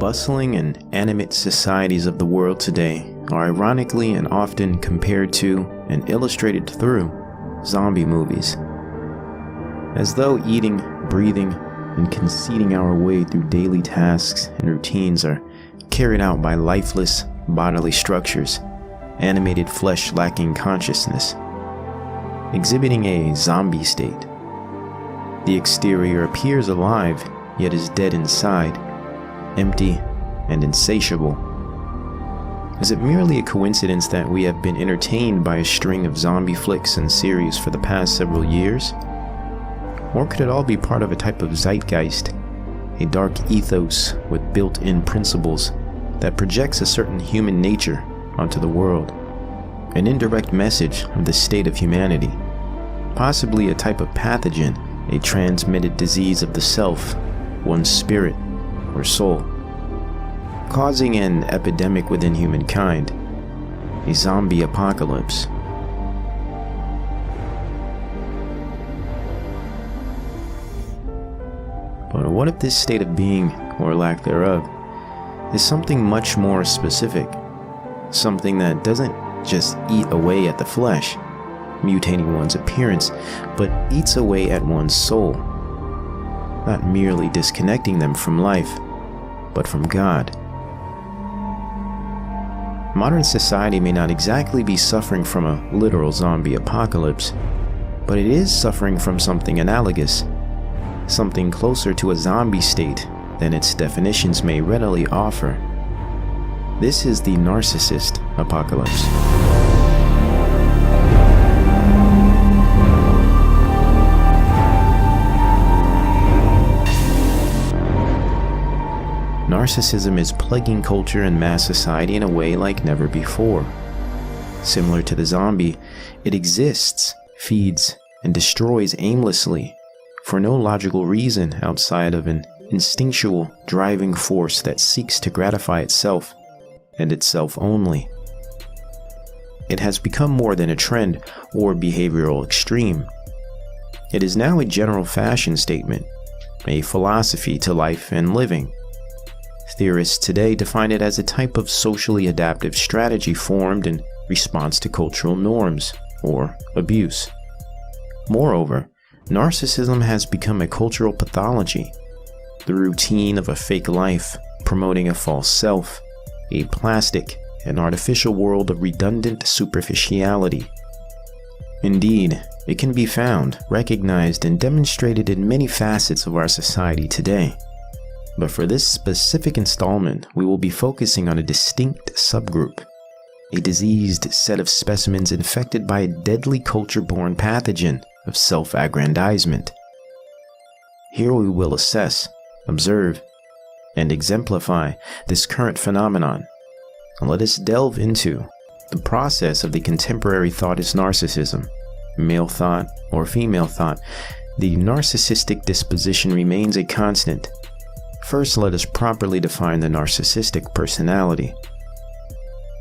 bustling and animate societies of the world today are ironically and often compared to and illustrated through zombie movies. As though eating, breathing, and conceding our way through daily tasks and routines are carried out by lifeless bodily structures, animated flesh lacking consciousness, exhibiting a zombie state. The exterior appears alive, yet is dead inside, empty and insatiable. Is it merely a coincidence that we have been entertained by a string of zombie flicks and series for the past several years? Or could it all be part of a type of zeitgeist, a dark ethos with built-in principles that projects a certain human nature onto the world, an indirect message of the state of humanity, possibly a type of pathogen, a transmitted disease of the self, one's spirit or soul, causing an epidemic within humankind, a zombie apocalypse? But what if this state of being, or lack thereof, is something much more specific? Something that doesn't just eat away at the flesh, mutating one's appearance, but eats away at one's soul, not merely disconnecting them from life, but from God. Modern society may not exactly be suffering from a literal zombie apocalypse, but it is suffering from something analogous, something closer to a zombie state than its definitions may readily offer. This is the narcissist apocalypse. Narcissism is plaguing culture and mass society in a way like never before. Similar to the zombie, it exists, feeds, and destroys aimlessly, for no logical reason outside of an instinctual driving force that seeks to gratify itself and itself only. It has become more than a trend or behavioral extreme. It is now a general fashion statement, a philosophy to life and living. Theorists today define it as a type of socially adaptive strategy formed in response to cultural norms or abuse. Moreover, narcissism has become a cultural pathology, the routine of a fake life, promoting a false self, a plastic and artificial world of redundant superficiality. Indeed, it can be found, recognized, and demonstrated in many facets of our society today. But for this specific installment, we will be focusing on a distinct subgroup, a diseased set of specimens infected by a deadly culture-borne pathogen of self-aggrandizement. Here we will assess, observe, and exemplify this current phenomenon. And let us delve into the process of the contemporary thought is narcissism, male thought or female thought. The narcissistic disposition remains a constant. First, let us properly define the narcissistic personality.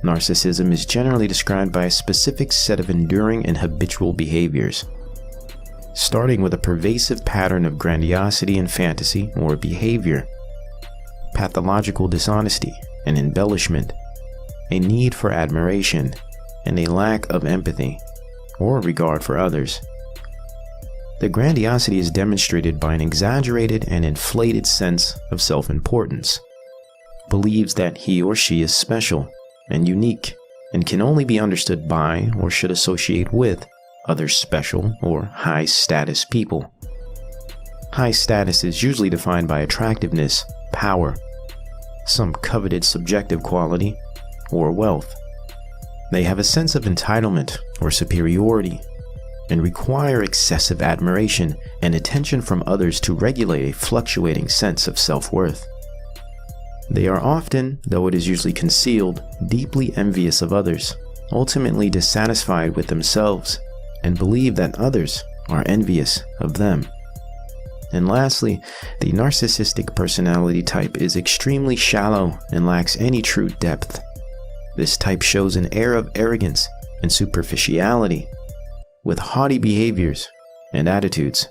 Narcissism is generally described by a specific set of enduring and habitual behaviors, starting with a pervasive pattern of grandiosity and fantasy or behavior, pathological dishonesty and embellishment, a need for admiration, and a lack of empathy or regard for others. The grandiosity is demonstrated by an exaggerated and inflated sense of self-importance, believes that he or she is special and unique and can only be understood by or should associate with other special or high-status people. High status is usually defined by attractiveness, power, some coveted subjective quality, or wealth. They have a sense of entitlement or superiority and require excessive admiration and attention from others to regulate a fluctuating sense of self-worth. They are often, though it is usually concealed, deeply envious of others, ultimately dissatisfied with themselves, and believe that others are envious of them. And lastly, the narcissistic personality type is extremely shallow and lacks any true depth. This type shows an air of arrogance and superficiality, with haughty behaviors and attitudes.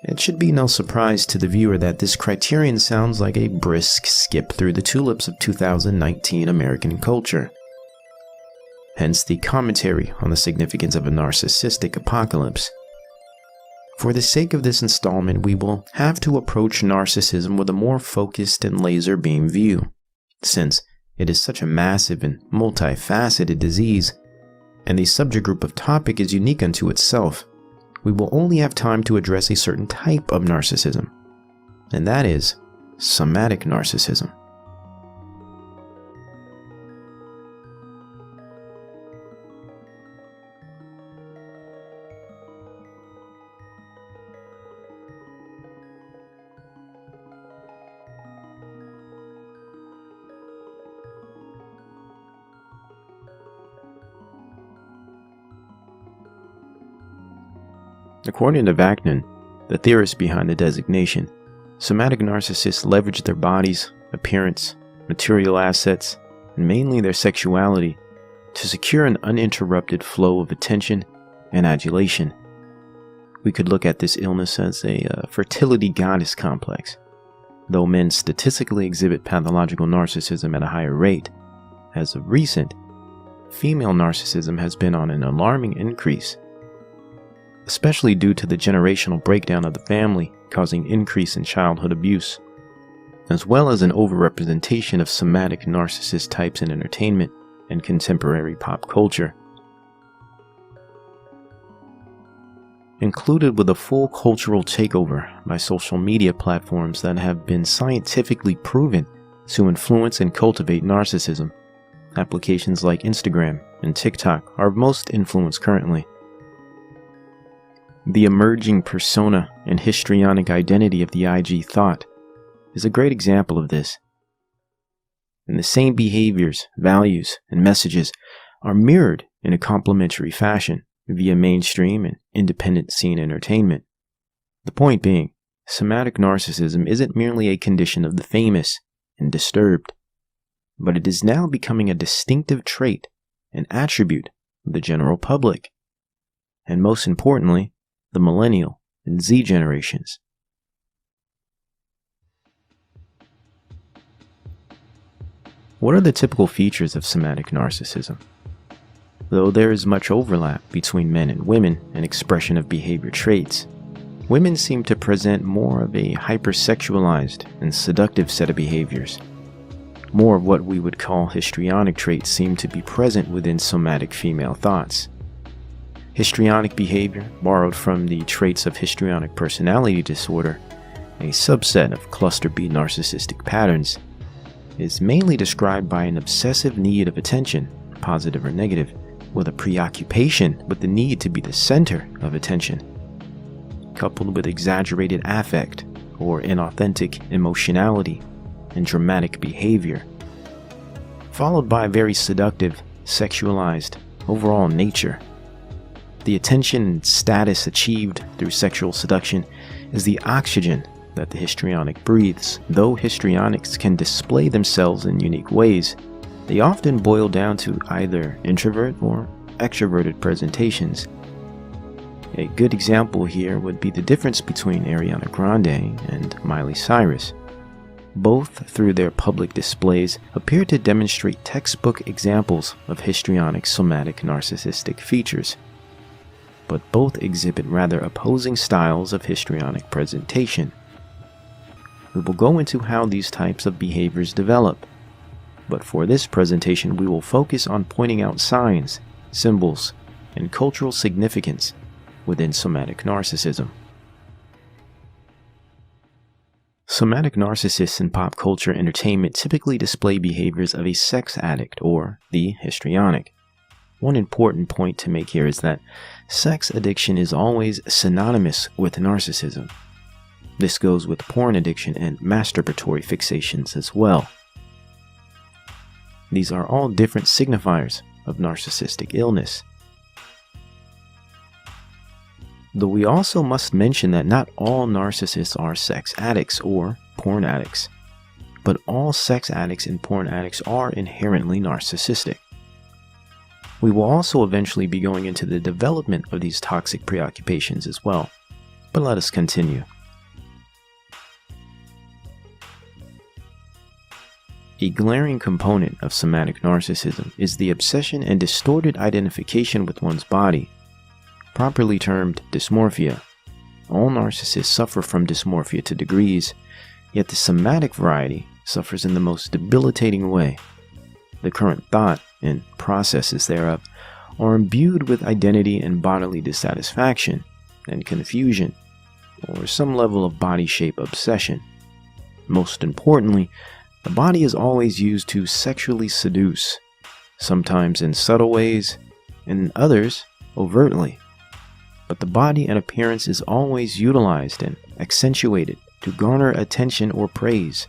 It should be no surprise to the viewer that this criterion sounds like a brisk skip through the tulips of 2019 American culture. Hence the commentary on the significance of a narcissistic apocalypse. For the sake of this installment, we will have to approach narcissism with a more focused and laser beam view, since it is such a massive and multifaceted disease, and the subject group of topic is unique unto itself. We will only have time to address a certain type of narcissism, and that is somatic narcissism. According to Vaknin, the theorist behind the designation, somatic narcissists leverage their bodies, appearance, material assets, and mainly their sexuality to secure an uninterrupted flow of attention and adulation. We could look at this illness as a fertility goddess complex. Though men statistically exhibit pathological narcissism at a higher rate, as of recent, female narcissism has been on an alarming increase, especially due to the generational breakdown of the family causing increase in childhood abuse, as well as an overrepresentation of somatic narcissist types in entertainment and contemporary pop culture. Included with a full cultural takeover by social media platforms that have been scientifically proven to influence and cultivate narcissism, applications like Instagram and TikTok are of most influence currently. The emerging persona and histrionic identity of the IG thought is a great example of this. And the same behaviors, values, and messages are mirrored in a complementary fashion via mainstream and independent scene entertainment. The point being, somatic narcissism isn't merely a condition of the famous and disturbed, but it is now becoming a distinctive trait and attribute of the general public, and most importantly, the millennial and Z generations. What are the typical features of somatic narcissism? Though there is much overlap between men and women in expression of behavior traits, women seem to present more of a hypersexualized and seductive set of behaviors. More of what we would call histrionic traits seem to be present within somatic female thoughts. Histrionic behavior, borrowed from the traits of histrionic personality disorder, a subset of cluster B narcissistic patterns, is mainly described by an obsessive need of attention, positive or negative, with a preoccupation with the need to be the center of attention, coupled with exaggerated affect or inauthentic emotionality and dramatic behavior, followed by a very seductive, sexualized, overall nature. The attention and status achieved through sexual seduction is the oxygen that the histrionic breathes. Though histrionics can display themselves in unique ways, they often boil down to either introvert or extroverted presentations. A good example here would be the difference between Ariana Grande and Miley Cyrus. Both, through their public displays, appear to demonstrate textbook examples of histrionic somatic narcissistic features, but both exhibit rather opposing styles of histrionic presentation. We will go into how these types of behaviors develop, but for this presentation we will focus on pointing out signs, symbols, and cultural significance within somatic narcissism. Somatic narcissists in pop culture entertainment typically display behaviors of a sex addict or the histrionic. One important point to make here is that sex addiction is always synonymous with narcissism. This goes with porn addiction and masturbatory fixations as well. These are all different signifiers of narcissistic illness. Though we also must mention that not all narcissists are sex addicts or porn addicts, but all sex addicts and porn addicts are inherently narcissistic. We will also eventually be going into the development of these toxic preoccupations as well, But let us continue. A glaring component of somatic narcissism is the obsession and distorted identification with one's body, properly termed dysmorphia. All narcissists suffer from dysmorphia to degrees, yet the somatic variety suffers in the most debilitating way. The current thought and processes thereof are imbued with identity and bodily dissatisfaction and confusion, or some level of body shape obsession. Most importantly, the body is always used to sexually seduce, sometimes in subtle ways, and in others overtly. But the body and appearance is always utilized and accentuated to garner attention or praise,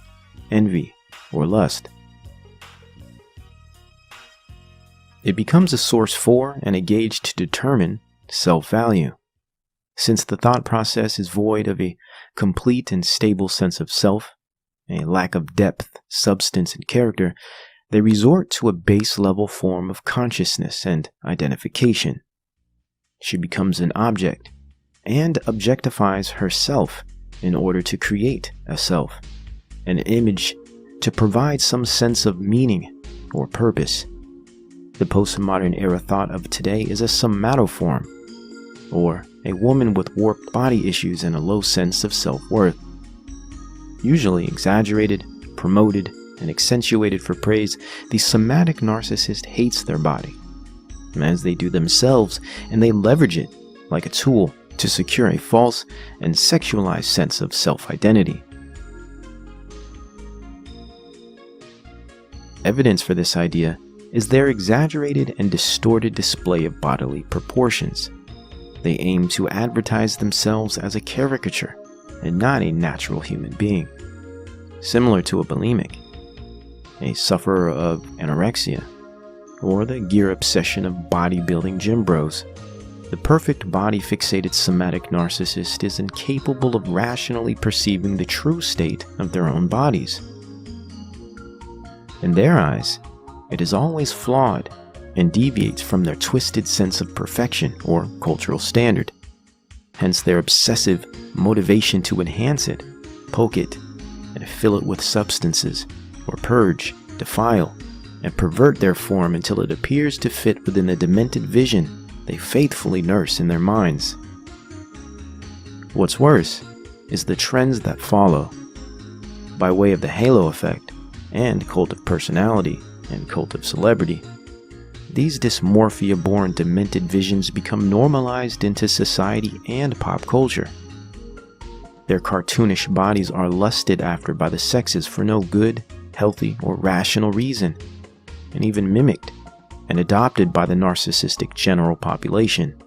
envy, or lust. It becomes a source for and a gauge to determine self-value. Since the thought process is void of a complete and stable sense of self, a lack of depth, substance, and character, they resort to a base-level form of consciousness and identification. She becomes an object and objectifies herself in order to create a self, an image to provide some sense of meaning or purpose. The postmodern era thought of today is a somatoform, or a woman with warped body issues and a low sense of self-worth. Usually exaggerated, promoted, and accentuated for praise, the somatic narcissist hates their body, as they do themselves, and they leverage it like a tool to secure a false and sexualized sense of self-identity. Evidence for this idea is their exaggerated and distorted display of bodily proportions. They aim to advertise themselves as a caricature and not a natural human being. Similar to a bulimic, a sufferer of anorexia, or the gear obsession of bodybuilding gym bros, the perfect body-fixated somatic narcissist is incapable of rationally perceiving the true state of their own bodies. In their eyes, it is always flawed and deviates from their twisted sense of perfection or cultural standard. Hence their obsessive motivation to enhance it, poke it, and fill it with substances, or purge, defile, and pervert their form until it appears to fit within the demented vision they faithfully nurse in their minds. What's worse is the trends that follow. By way of the halo effect, and cult of personality, and cult of celebrity, these dysmorphia-born demented visions become normalized into society and pop culture. Their cartoonish bodies are lusted after by the sexes for no good, healthy, or rational reason, and even mimicked and adopted by the narcissistic general population.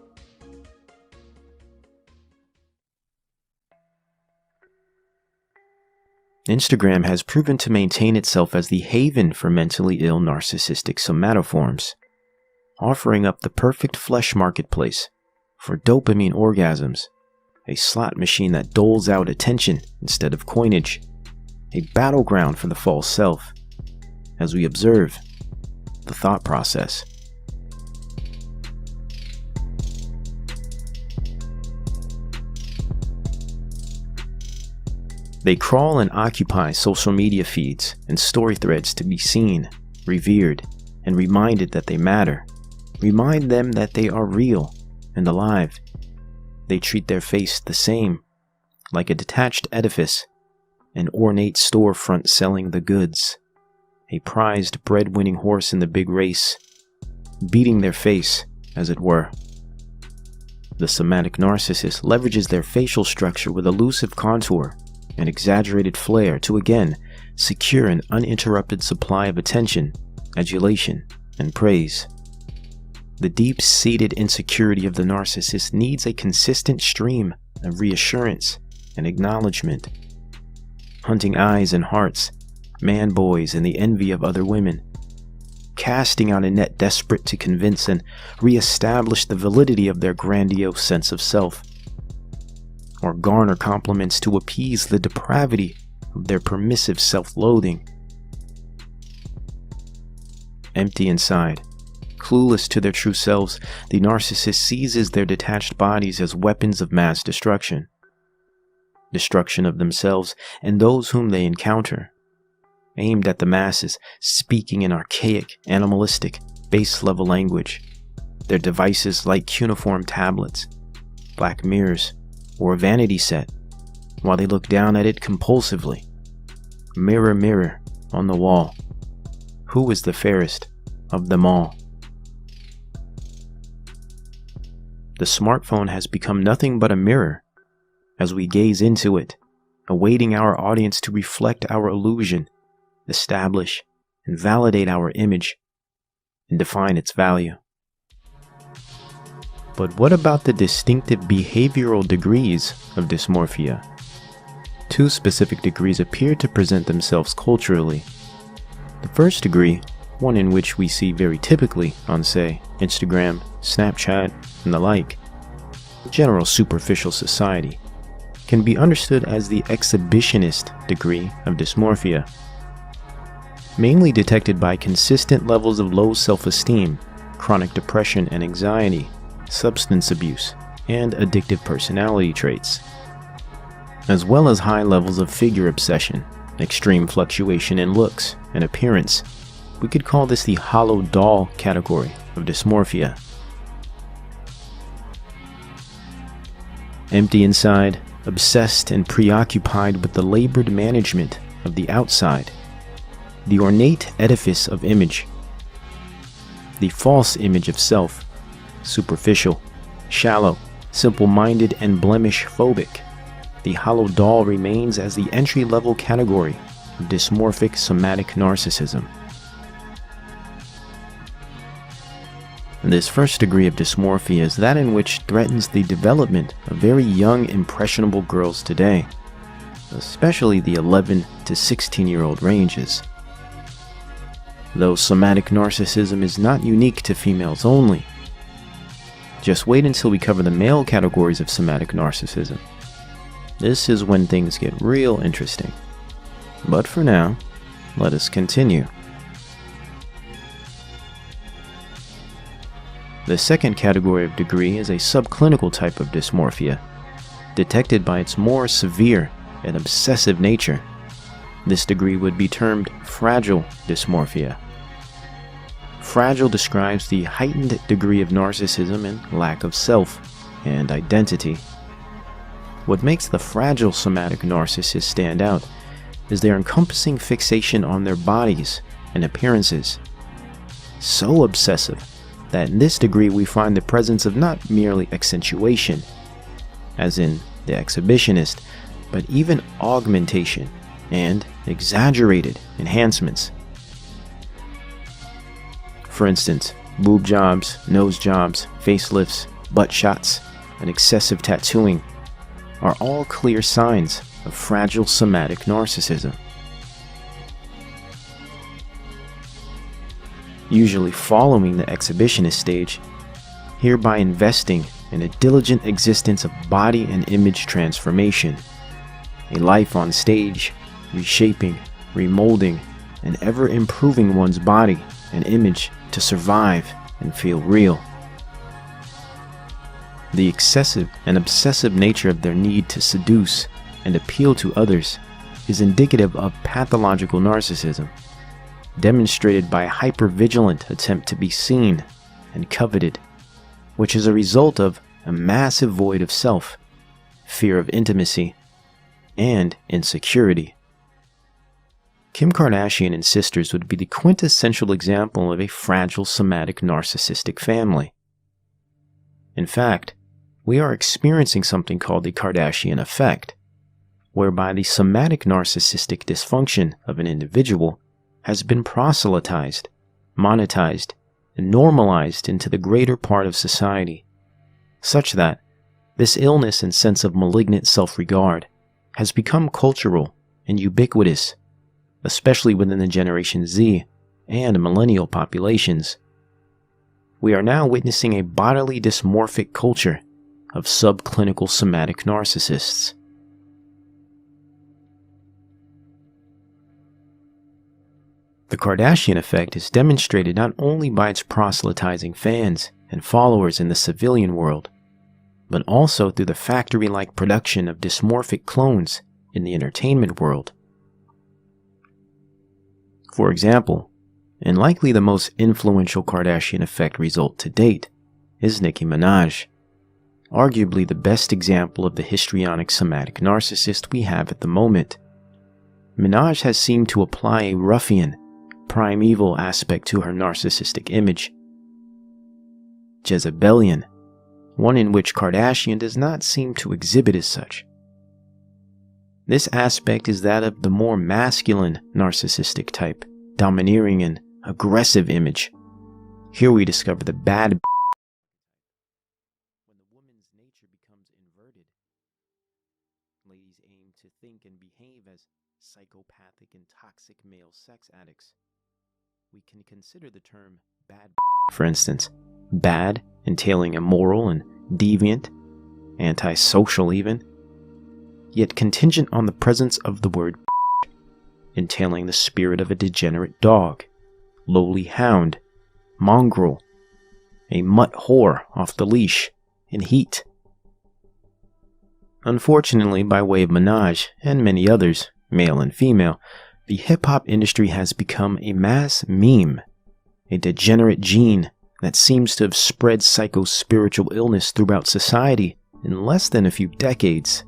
Instagram has proven to maintain itself as the haven for mentally ill narcissistic somatoforms, offering up the perfect flesh marketplace for dopamine orgasms, a slot machine that doles out attention instead of coinage, a battleground for the false self, as we observe the thought process. They crawl and occupy social media feeds and story threads to be seen, revered, and reminded that they matter. Remind them that they are real and alive. They treat their face the same, like a detached edifice, an ornate storefront selling the goods, a prized bread-winning horse in the big race, beating their face, as it were. The somatic narcissist leverages their facial structure with elusive contour and exaggerated flair to again secure an uninterrupted supply of attention, adulation, and praise. The deep-seated insecurity of the narcissist needs a consistent stream of reassurance and acknowledgement. Hunting eyes and hearts, man-boys and the envy of other women, casting out a net desperate to convince and re-establish the validity of their grandiose sense of self, or garner compliments to appease the depravity of their permissive self-loathing. Empty inside, clueless to their true selves, the narcissist seizes their detached bodies as weapons of mass destruction, destruction of themselves and those whom they encounter, aimed at the masses, speaking in archaic, animalistic, base-level language. Their devices like cuneiform tablets, black mirrors, or a vanity set, while they look down at it compulsively. Mirror, mirror on the wall, who is the fairest of them all? The smartphone has become nothing but a mirror as we gaze into it, awaiting our audience to reflect our illusion, establish and validate our image, and define its value. But what about the distinctive behavioral degrees of dysmorphia? Two specific degrees appear to present themselves culturally. The first degree, one in which we see very typically on, say, Instagram, Snapchat, and the like, general superficial society, can be understood as the exhibitionist degree of dysmorphia, mainly detected by consistent levels of low self-esteem, chronic depression and anxiety, substance abuse, and addictive personality traits, as well as high levels of figure obsession, extreme fluctuation in looks and appearance. We could call this the hollow doll category of dysmorphia. Empty inside, obsessed and preoccupied with the labored management of the outside, the ornate edifice of image, the false image of self, superficial, shallow, simple-minded, and blemish-phobic. The hollow doll remains as the entry-level category of dysmorphic somatic narcissism. This first degree of dysmorphia is that in which threatens the development of very young, impressionable girls today, especially the 11 to 16-year-old ranges. Though somatic narcissism is not unique to females only. Just wait until we cover the male categories of somatic narcissism. This is when things get real interesting. But for now, let us continue. The second category of degree is a subclinical type of dysmorphia, detected by its more severe and obsessive nature. This degree would be termed fragile dysmorphia. Fragile describes the heightened degree of narcissism and lack of self and identity. What makes the fragile somatic narcissist stand out is their encompassing fixation on their bodies and appearances. So obsessive that in this degree we find the presence of not merely accentuation, as in the exhibitionist, but even augmentation and exaggerated enhancements. For instance, boob jobs, nose jobs, facelifts, butt shots, and excessive tattooing are all clear signs of fragile somatic narcissism. Usually following the exhibitionist stage, hereby investing in a diligent existence of body and image transformation, a life on stage, reshaping, remolding, and ever improving one's body and image to survive and feel real. The excessive and obsessive nature of their need to seduce and appeal to others is indicative of pathological narcissism, demonstrated by a hypervigilant attempt to be seen and coveted, which is a result of a massive void of self, fear of intimacy, and insecurity. Kim Kardashian and sisters would be the quintessential example of a fragile somatic narcissistic family. In fact, we are experiencing something called the Kardashian effect, whereby the somatic narcissistic dysfunction of an individual has been proselytized, monetized, and normalized into the greater part of society, such that this illness and sense of malignant self-regard has become cultural and ubiquitous, especially within the Generation Z and millennial populations. We are now witnessing a bodily dysmorphic culture of subclinical somatic narcissists. The Kardashian effect is demonstrated not only by its proselytizing fans and followers in the civilian world, but also through the factory-like production of dysmorphic clones in the entertainment world. For example, and likely the most influential Kardashian effect result to date, is Nicki Minaj, arguably the best example of the histrionic somatic narcissist we have at the moment. Minaj has seemed to apply a ruffian, primeval aspect to her narcissistic image. Jezebelian, one in which Kardashian does not seem to exhibit as such. This aspect is that of the more masculine narcissistic type, domineering and aggressive image. Here we discover the bad when the woman's nature becomes inverted. Ladies aim to think and behave as psychopathic and toxic male sex addicts. We can consider the term bad, for instance, bad entailing immoral and deviant, antisocial even, yet contingent on the presence of the word entailing the spirit of a degenerate dog, lowly hound, mongrel, a mutt whore off the leash, in heat. Unfortunately, by way of Minaj and many others, male and female, the hip-hop industry has become a mass meme, a degenerate gene that seems to have spread psycho-spiritual illness throughout society in less than a few decades.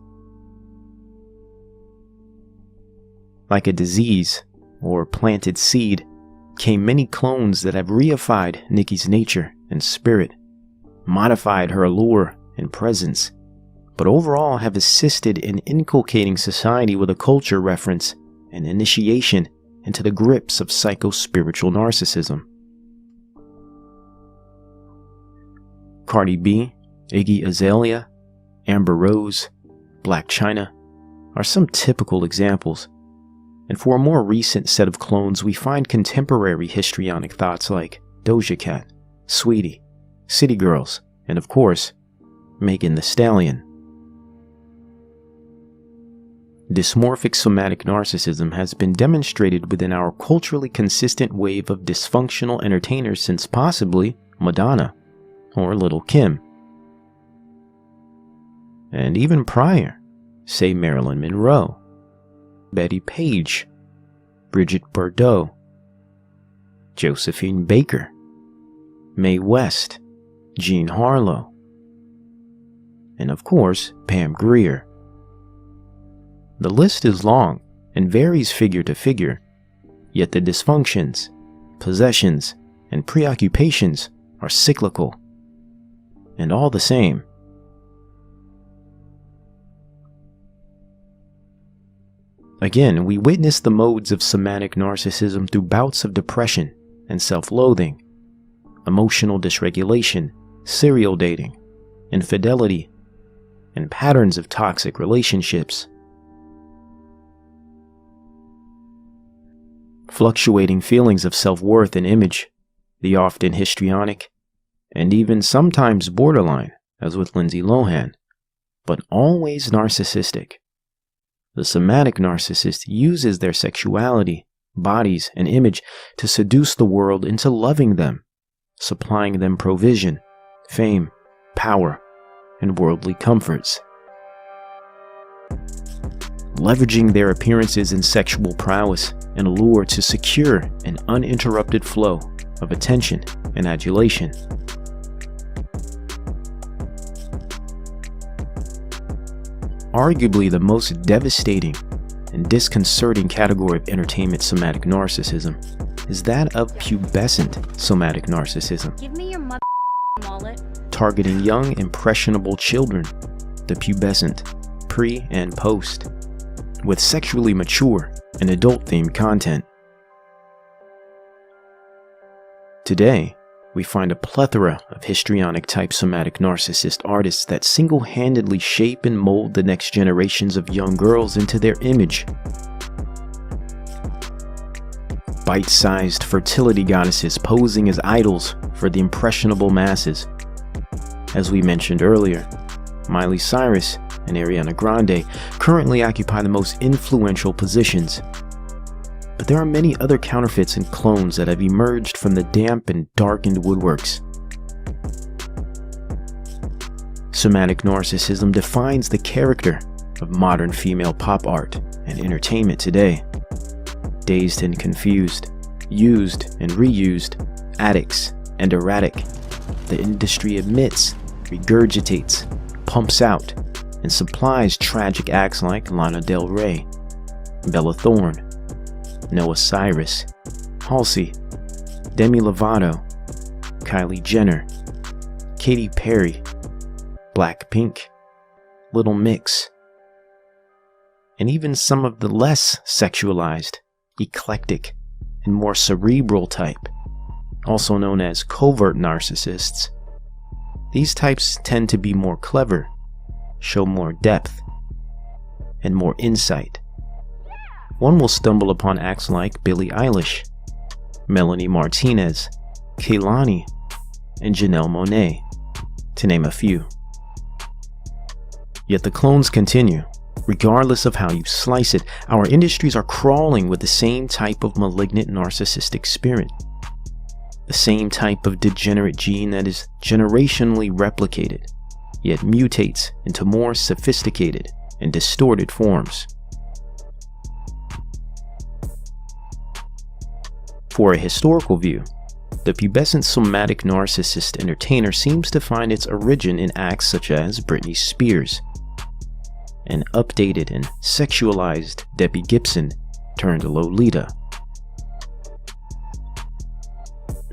Like a disease, or planted seed, came many clones that have reified Nicki's nature and spirit, modified her allure and presence, but overall have assisted in inculcating society with a culture reference and initiation into the grips of psycho-spiritual narcissism. Cardi B, Iggy Azalea, Amber Rose, Black China are some typical examples. And for a more recent set of clones, we find contemporary histrionic thoughts like Doja Cat, Sweetie, City Girls, and of course, Megan Thee Stallion. Dysmorphic somatic narcissism has been demonstrated within our culturally consistent wave of dysfunctional entertainers since possibly Madonna or Lil' Kim. And even prior, say Marilyn Monroe, Betty Page, Bridget Bardot, Josephine Baker, Mae West, Jean Harlow, and of course, Pam Grier. The list is long and varies figure to figure, yet the dysfunctions, possessions, and preoccupations are cyclical, and all the same. Again, we witness the modes of somatic narcissism through bouts of depression and self-loathing, emotional dysregulation, serial dating, infidelity, and patterns of toxic relationships. Fluctuating feelings of self-worth and image, the often histrionic, and even sometimes borderline, as with Lindsay Lohan, but always narcissistic. The somatic narcissist uses their sexuality, bodies, and image to seduce the world into loving them, supplying them provision, fame, power, and worldly comforts. Leveraging their appearances and sexual prowess and allure to secure an uninterrupted flow of attention and adulation. Arguably the most devastating and disconcerting category of entertainment somatic narcissism is that of pubescent somatic narcissism. Give me your wallet. Targeting young, impressionable children, the pubescent, pre and post, with sexually mature and adult-themed content. Today, we find a plethora of histrionic-type somatic narcissist artists that single-handedly shape and mold the next generations of young girls into their image. Bite-sized fertility goddesses posing as idols for the impressionable masses. As we mentioned earlier, Miley Cyrus and Ariana Grande currently occupy the most influential positions. But there are many other counterfeits and clones that have emerged from the damp and darkened woodworks. Somatic narcissism defines the character of modern female pop art and entertainment today. Dazed and confused, used and reused, addicts and erratic, the industry admits, regurgitates, pumps out, and supplies tragic acts like Lana Del Rey, Bella Thorne, Noah Cyrus, Halsey, Demi Lovato, Kylie Jenner, Katy Perry, Blackpink, Little Mix, and even some of the less sexualized, eclectic, and more cerebral type, also known as covert narcissists. These types tend to be more clever, show more depth, and more insight. One will stumble upon acts like Billie Eilish, Melanie Martinez, Kehlani, and Janelle Monáe, to name a few. Yet the clones continue. Regardless of how you slice it, our industries are crawling with the same type of malignant narcissistic spirit. The same type of degenerate gene that is generationally replicated, yet mutates into more sophisticated and distorted forms. For a historical view, the pubescent somatic narcissist entertainer seems to find its origin in acts such as Britney Spears, an updated and sexualized Debbie Gibson turned Lolita.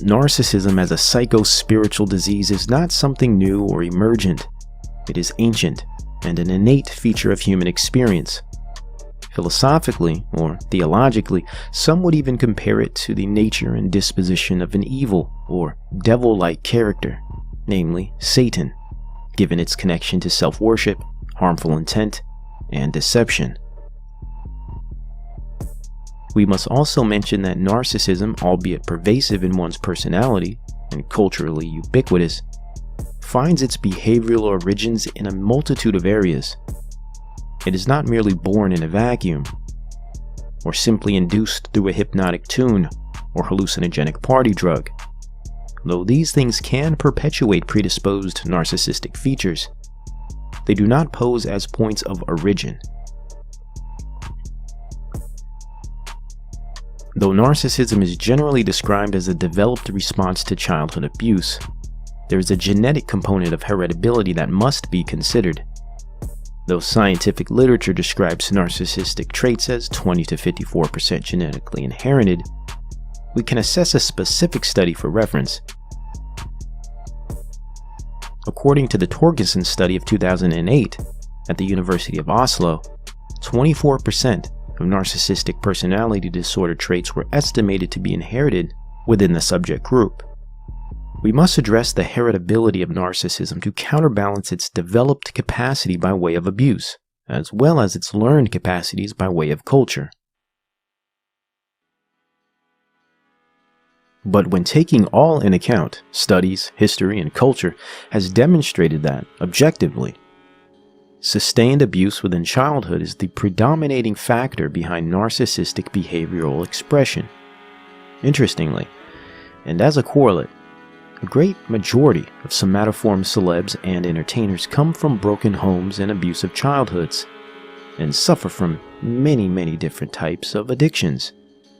Narcissism as a psycho-spiritual disease is not something new or emergent. It is ancient and an innate feature of human experience. Philosophically, or theologically, some would even compare it to the nature and disposition of an evil or devil-like character, namely Satan, given its connection to self-worship, harmful intent, and deception. We must also mention that narcissism, albeit pervasive in one's personality and culturally ubiquitous, finds its behavioral origins in a multitude of areas. It is not merely born in a vacuum, or simply induced through a hypnotic tune or hallucinogenic party drug. Though these things can perpetuate predisposed narcissistic features, they do not pose as points of origin. Though narcissism is generally described as a developed response to childhood abuse, there is a genetic component of heritability that must be considered. Though scientific literature describes narcissistic traits as 20 to 54% genetically inherited, we can assess a specific study for reference. According to the Torgerson study of 2008 at the University of Oslo, 24% of narcissistic personality disorder traits were estimated to be inherited within the subject group. We must address the heritability of narcissism to counterbalance its developed capacity by way of abuse, as well as its learned capacities by way of culture. But when taking all in account, studies, history, and culture has demonstrated that, objectively, sustained abuse within childhood is the predominating factor behind narcissistic behavioral expression. Interestingly, and as a correlate, a great majority of somatoform celebs and entertainers come from broken homes and abusive childhoods, and suffer from many different types of addictions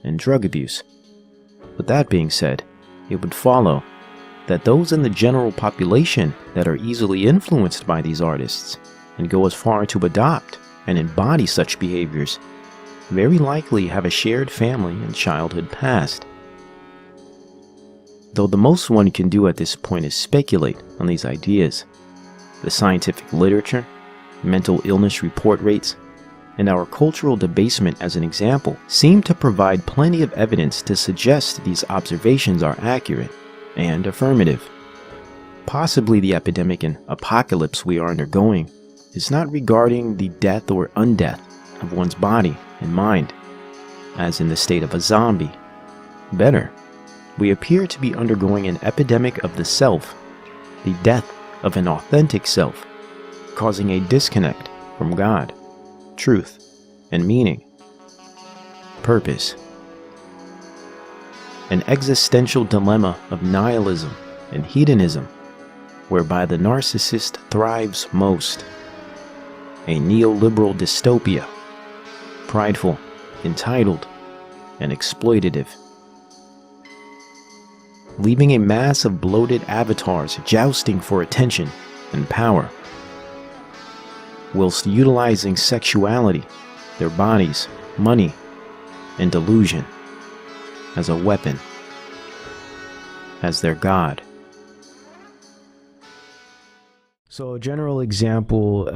and drug abuse. With that being said, it would follow that those in the general population that are easily influenced by these artists and go as far to adopt and embody such behaviors very likely have a shared family and childhood past. Though the most one can do at this point is speculate on these ideas, the scientific literature, mental illness report rates, and our cultural debasement as an example seem to provide plenty of evidence to suggest these observations are accurate and affirmative. Possibly the epidemic and apocalypse we are undergoing is not regarding the death or undeath of one's body and mind, as in the state of a zombie. Better, we appear to be undergoing an epidemic of the self, the death of an authentic self, causing a disconnect from God, truth, and meaning, purpose. An existential dilemma of nihilism and hedonism, whereby the narcissist thrives most. A neoliberal dystopia, prideful, entitled, and exploitative, leaving a mass of bloated avatars jousting for attention and power, whilst utilizing sexuality, their bodies, money, and delusion as a weapon, as their god. So a general example,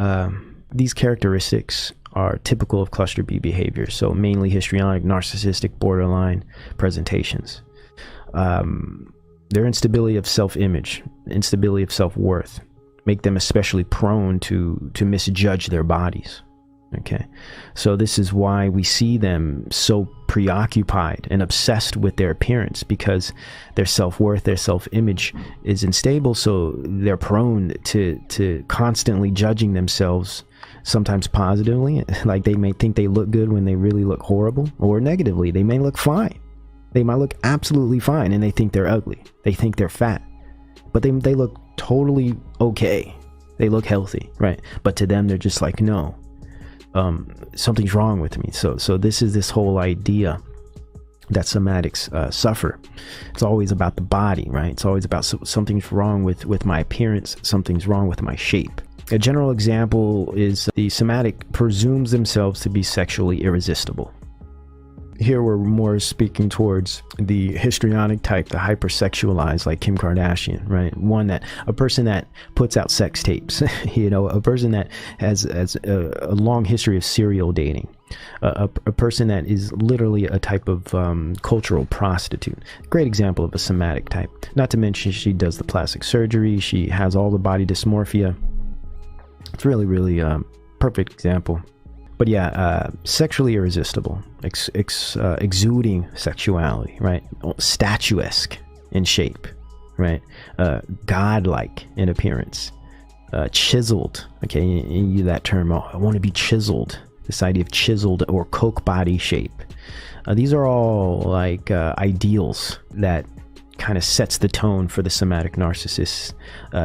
these characteristics are typical of cluster B behavior, so mainly histrionic, narcissistic, borderline presentations. Their instability of self-image, instability of self-worth, make them especially prone to misjudge their bodies. Okay, so this is why we see them so preoccupied and obsessed with their appearance, because their self-worth, their self-image is unstable, so they're prone to constantly judging themselves, sometimes positively, like they may think they look good when they really look horrible, or negatively, they may look fine. They might look absolutely fine and they think they're ugly. They think they're fat, but they look totally okay. They look healthy, right? But to them, they're just like, no, something's wrong with me. So this is this whole idea that somatics suffer. It's always about the body, right? It's always about something's wrong with my appearance. Something's wrong with my shape. A general example is the somatic presumes themselves to be sexually irresistible. Here we're more speaking towards the histrionic type, the hypersexualized, like Kim Kardashian, right? A person that puts out sex tapes, you know, a person that has a long history of serial dating, a person that is literally a type of cultural prostitute. Great example of a somatic type. Not to mention she does the plastic surgery, she has all the body dysmorphia. It's really, really perfect example. But yeah, sexually irresistible, exuding sexuality, right? Statuesque in shape, right? Godlike in appearance, chiseled. Okay, you use that term. Oh, I want to be chiseled. This idea of chiseled or Coke body shape. These are all like ideals that kind of sets the tone for the somatic narcissist.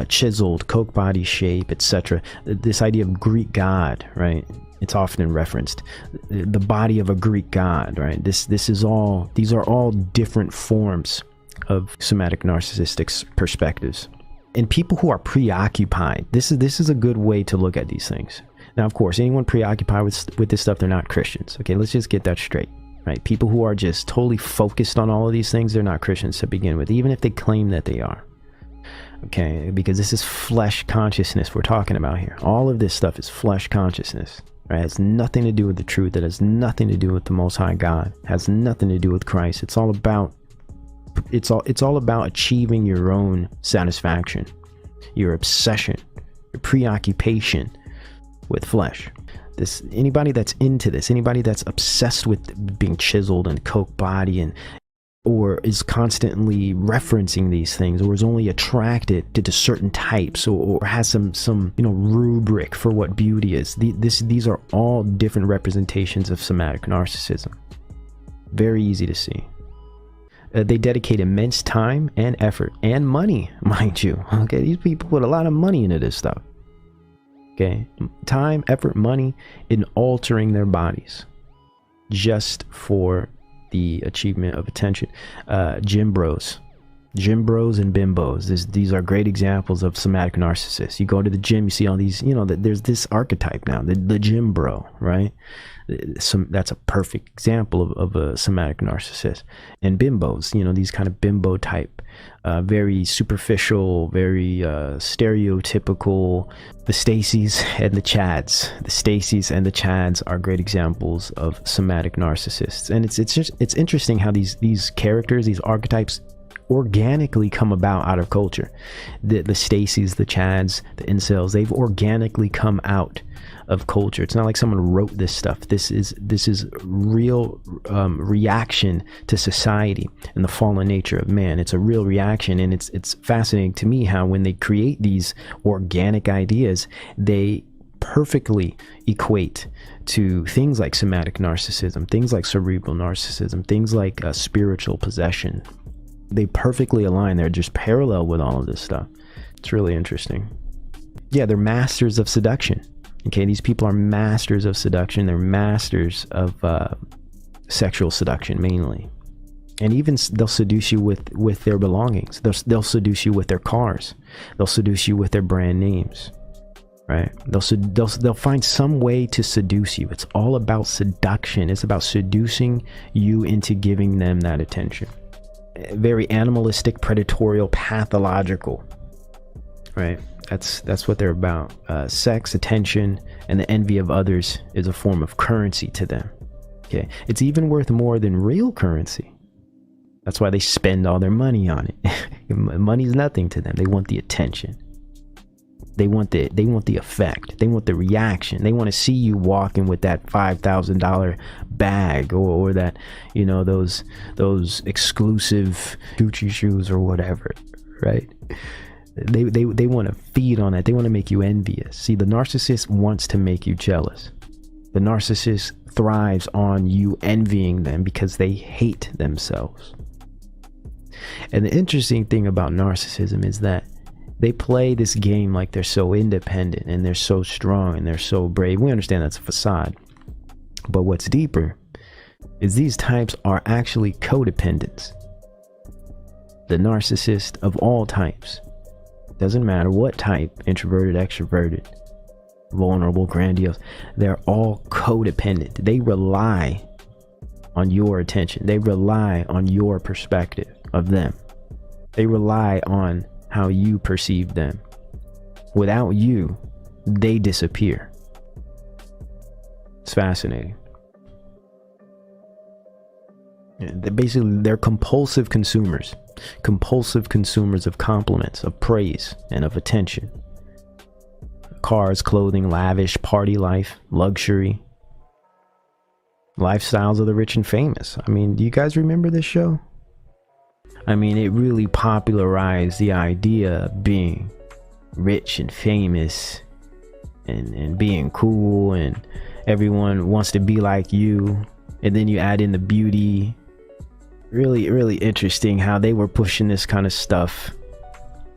Chiseled, Coke body shape, etc. This idea of Greek god, right? It's often referenced, the body of a Greek god, right? These are all different forms of somatic narcissistic perspectives. And people who are preoccupied, this is a good way to look at these things. Now, of course, anyone preoccupied with this stuff, they're not Christians. Okay, let's just get that straight, right? People who are just totally focused on all of these things, they're not Christians to begin with, even if they claim that they are. Okay, because this is flesh consciousness we're talking about here. All of this stuff is flesh consciousness. Right? It has nothing to do with the truth. It has nothing to do with the Most High God. It has nothing to do with Christ. It's all about achieving your own satisfaction, your obsession, your preoccupation with flesh. Anybody that's into this, anybody that's obsessed with being chiseled and Coke body or is constantly referencing these things, or is only attracted to certain types, or has some rubric for what beauty is. These are all different representations of somatic narcissism. Very easy to see. They dedicate immense time and effort and money, mind you. Okay, these people put a lot of money into this stuff. Okay, time, effort, money in altering their bodies just for the achievement of attention. Gym bros and bimbos. These are great examples of somatic narcissists. You go to the gym, you see all these, there's this archetype now, the gym bro, right? That's a perfect example of a somatic narcissist. And bimbos, these kind of bimbo type, very superficial, very stereotypical. The Stacys and the Chads. The Stacys and the Chads are great examples of somatic narcissists. And it's interesting how these characters, these archetypes, organically come about out of culture. The Stacys, the Chads, the incels, they've organically come out of culture. It's not like someone wrote this stuff. This is real reaction to society and the fallen nature of man. It's a real reaction, and it's fascinating to me how when they create these organic ideas, they perfectly equate to things like somatic narcissism, things like cerebral narcissism, things like spiritual possession. They perfectly align. They're just parallel with all of this stuff. It's really interesting. Yeah, they're masters of seduction. Okay, these people are masters of seduction. They're masters of sexual seduction mainly. And even they'll seduce you with their belongings. They'll seduce you with their cars. They'll seduce you with their brand names, right? They'll find some way to seduce you. It's all about seduction. It's about seducing you into giving them that attention. Very animalistic, predatorial, pathological, right? That's what they're about. Sex, attention, and the envy of others is a form of currency to them. Okay, it's even worth more than real currency. That's why they spend all their money on it. Money's nothing to them. They want the attention. They want the effect. They want the reaction. They want to see you walking with that $5,000 bag or that, you know, those exclusive Gucci shoes or whatever, right? They want to feed on that. They want to make you envious. See, the narcissist wants to make you jealous. The narcissist thrives on you envying them because they hate themselves. And the interesting thing about narcissism is that they play this game like they're so independent and they're so strong and they're so brave. We understand that's a facade. But what's deeper is these types are actually codependents. The narcissist of all types. Doesn't matter what type, introverted, extroverted, vulnerable, grandiose, they're all codependent. They rely on your attention. They rely on your perspective of them. They rely on how you perceive them. Without you, they disappear. It's fascinating. They're compulsive consumers of compliments, of praise, and of attention. Cars, clothing, lavish, party life, luxury, lifestyles of the rich and famous. I mean, do you guys remember this show? I mean, it really popularized the idea of being rich and famous and being cool, and everyone wants to be like you. And then you add in the beauty. Really, really interesting how they were pushing this kind of stuff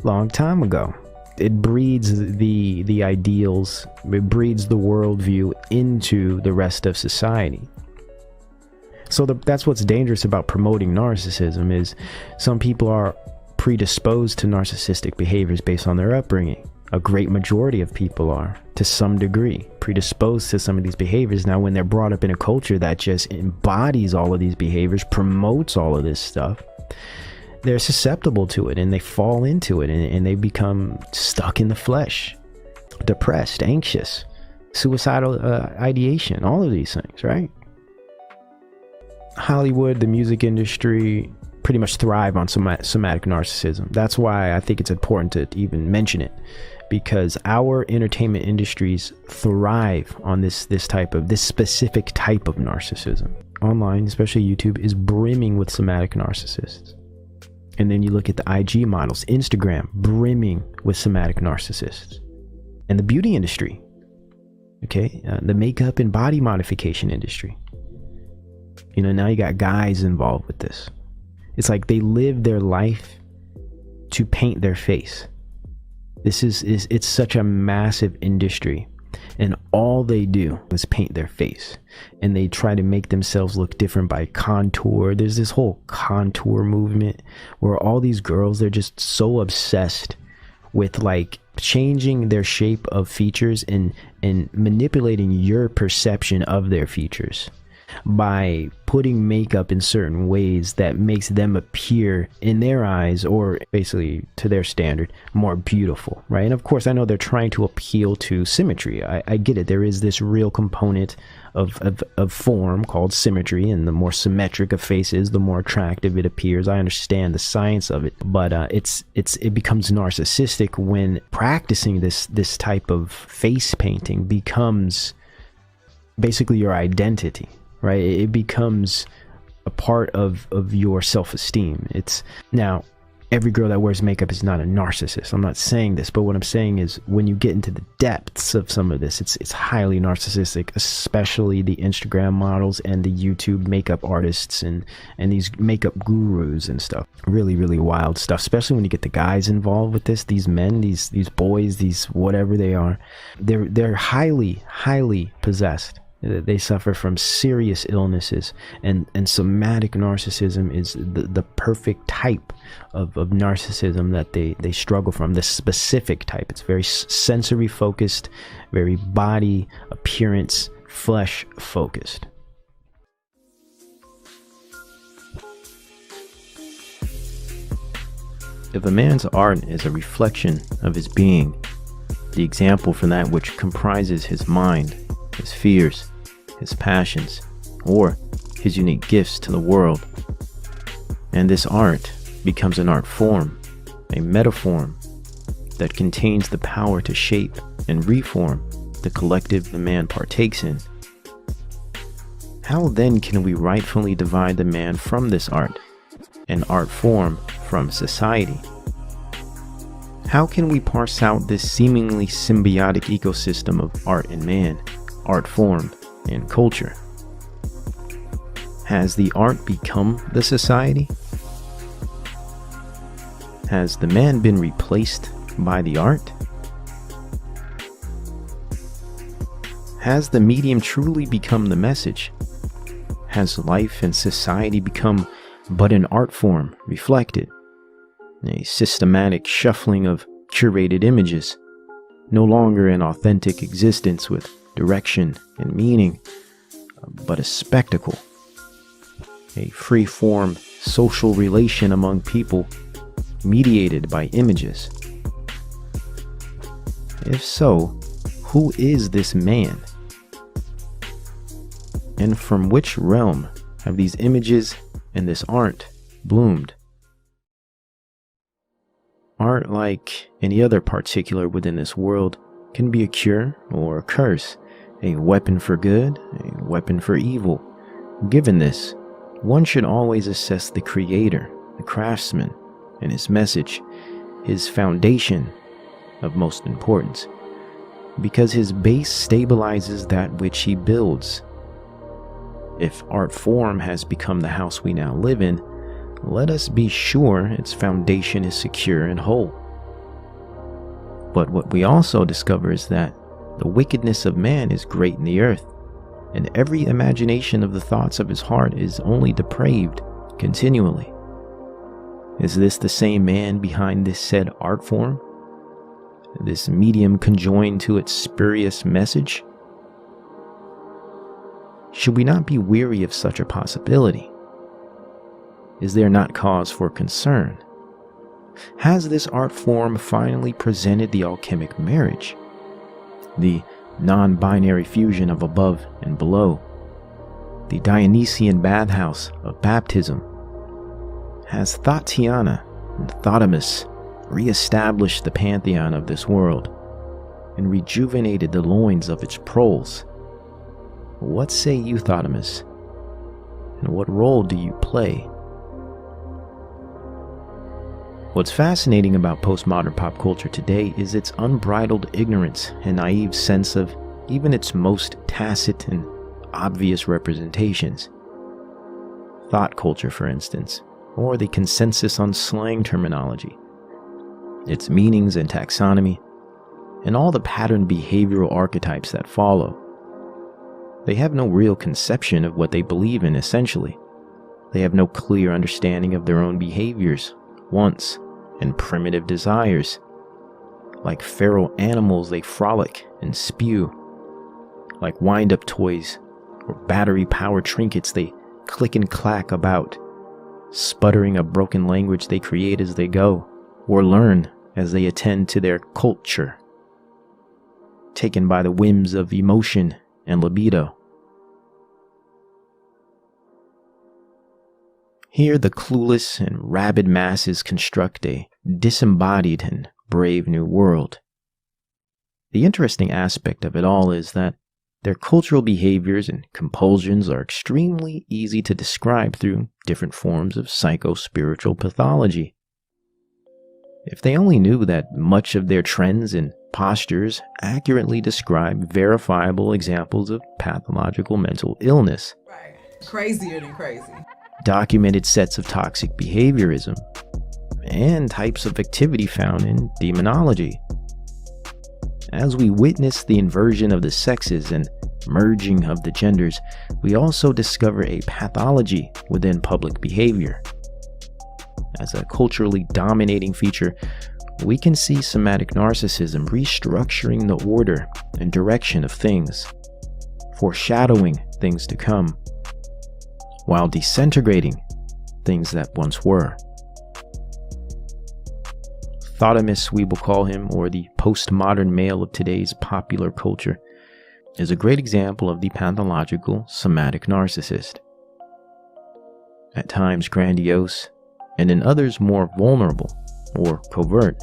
long time ago. It breeds the ideals, it breeds the worldview into the rest of society. So that's what's dangerous about promoting narcissism, is some people are predisposed to narcissistic behaviors based on their upbringing. A great majority of people are, to some degree, predisposed to some of these behaviors. Now, when they're brought up in a culture that just embodies all of these behaviors, promotes all of this stuff, they're susceptible to it and they fall into it, and they become stuck in the flesh, depressed, anxious, suicidal ideation, all of these things, right? Hollywood, the music industry, pretty much thrive on somatic narcissism. That's why I think it's important to even mention it, because our entertainment industries thrive on this specific type of narcissism. Online, especially YouTube, is brimming with somatic narcissists. And then you look at the IG models, Instagram, brimming with somatic narcissists. And the beauty industry, okay, the makeup and body modification industry. You know, now you got guys involved with this. It's like they live their life to paint their face. It's such a massive industry, and all they do is paint their face, and they try to make themselves look different by contour. There's this whole contour movement where all these girls, they're just so obsessed with like changing their shape of features and manipulating your perception of their features by putting makeup in certain ways that makes them appear in their eyes, or basically to their standard, more beautiful, right? And of course, I know they're trying to appeal to symmetry. I get it. There is this real component of form called symmetry, and the more symmetric a face is, the more attractive it appears. I understand the science of it, but it becomes narcissistic when practicing this type of face painting becomes basically your identity. Right? It becomes a part of your self-esteem. It's now, every girl that wears makeup is not a narcissist. I'm not saying this, but what I'm saying is when you get into the depths of some of this, it's highly narcissistic, especially the Instagram models and the YouTube makeup artists and these makeup gurus and stuff. Really, really wild stuff, especially when you get the guys involved with this, these men, these boys, these whatever they are. They're highly possessed. They suffer from serious illnesses, and somatic narcissism is the perfect type of narcissism that they struggle from. This specific type, it's very sensory focused, very body appearance, flesh focused. If a man's art is a reflection of his being, the example for that which comprises his mind, his fears, his passions, or his unique gifts to the world, and this art becomes an art form, a metaform that contains the power to shape and reform the collective the man partakes in, how then can we rightfully divide the man from this art, an art form from society? How can we parse out this seemingly symbiotic ecosystem of art and man, art form, and culture? Has the art become the society? Has the man been replaced by the art? Has the medium truly become the message? Has life and society become but an art form reflected, a systematic shuffling of curated images, no longer an authentic existence with direction and meaning, but a spectacle, a free-form social relation among people mediated by images? If so, who is this man? And from which realm have these images and this art bloomed? Art, like any other particular within this world, can be a cure or a curse, a weapon for good, a weapon for evil. Given this, one should always assess the creator, the craftsman, and his message, his foundation of most importance, because his base stabilizes that which he builds. If art form has become the house we now live in, let us be sure its foundation is secure and whole. But what we also discover is that the wickedness of man is great in the earth, and every imagination of the thoughts of his heart is only depraved continually. Is this the same man behind this said art form? This medium conjoined to its spurious message? Should we not be weary of such a possibility? Is there not cause for concern? Has this art form finally presented the alchemic marriage, the non-binary fusion of above and below, the Dionysian bathhouse of baptism? Has Tatiana and Thotimus re-established the pantheon of this world and rejuvenated the loins of its proles? What say you, Thotimus? And what role do you play? What's fascinating about postmodern pop culture today is its unbridled ignorance and naive sense of even its most tacit and obvious representations. Thought culture, for instance, or the consensus on slang terminology, its meanings and taxonomy, and all the patterned behavioral archetypes that follow. They have no real conception of what they believe in, essentially. They have no clear understanding of their own behaviors, wants, and primitive desires. Like feral animals, they frolic and spew. Like wind-up toys or battery-powered trinkets, they click and clack about, sputtering a broken language they create as they go, or learn as they attend to their culture, taken by the whims of emotion and libido. Here the clueless and rabid masses construct a disembodied and brave new world. The interesting aspect of it all is that their cultural behaviors and compulsions are extremely easy to describe through different forms of psycho-spiritual pathology. If they only knew that much of their trends and postures accurately describe verifiable examples of pathological mental illness. Right. Crazier than crazy. Documented sets of toxic behaviorism, and types of activity found in demonology. As we witness the inversion of the sexes and merging of the genders, we also discover a pathology within public behavior. As a culturally dominating feature, we can see somatic narcissism restructuring the order and direction of things, foreshadowing things to come, while disintegrating things that once were. Thotimus, we will call him, or the postmodern male of today's popular culture, is a great example of the pathological somatic narcissist. At times grandiose, and in others more vulnerable or covert,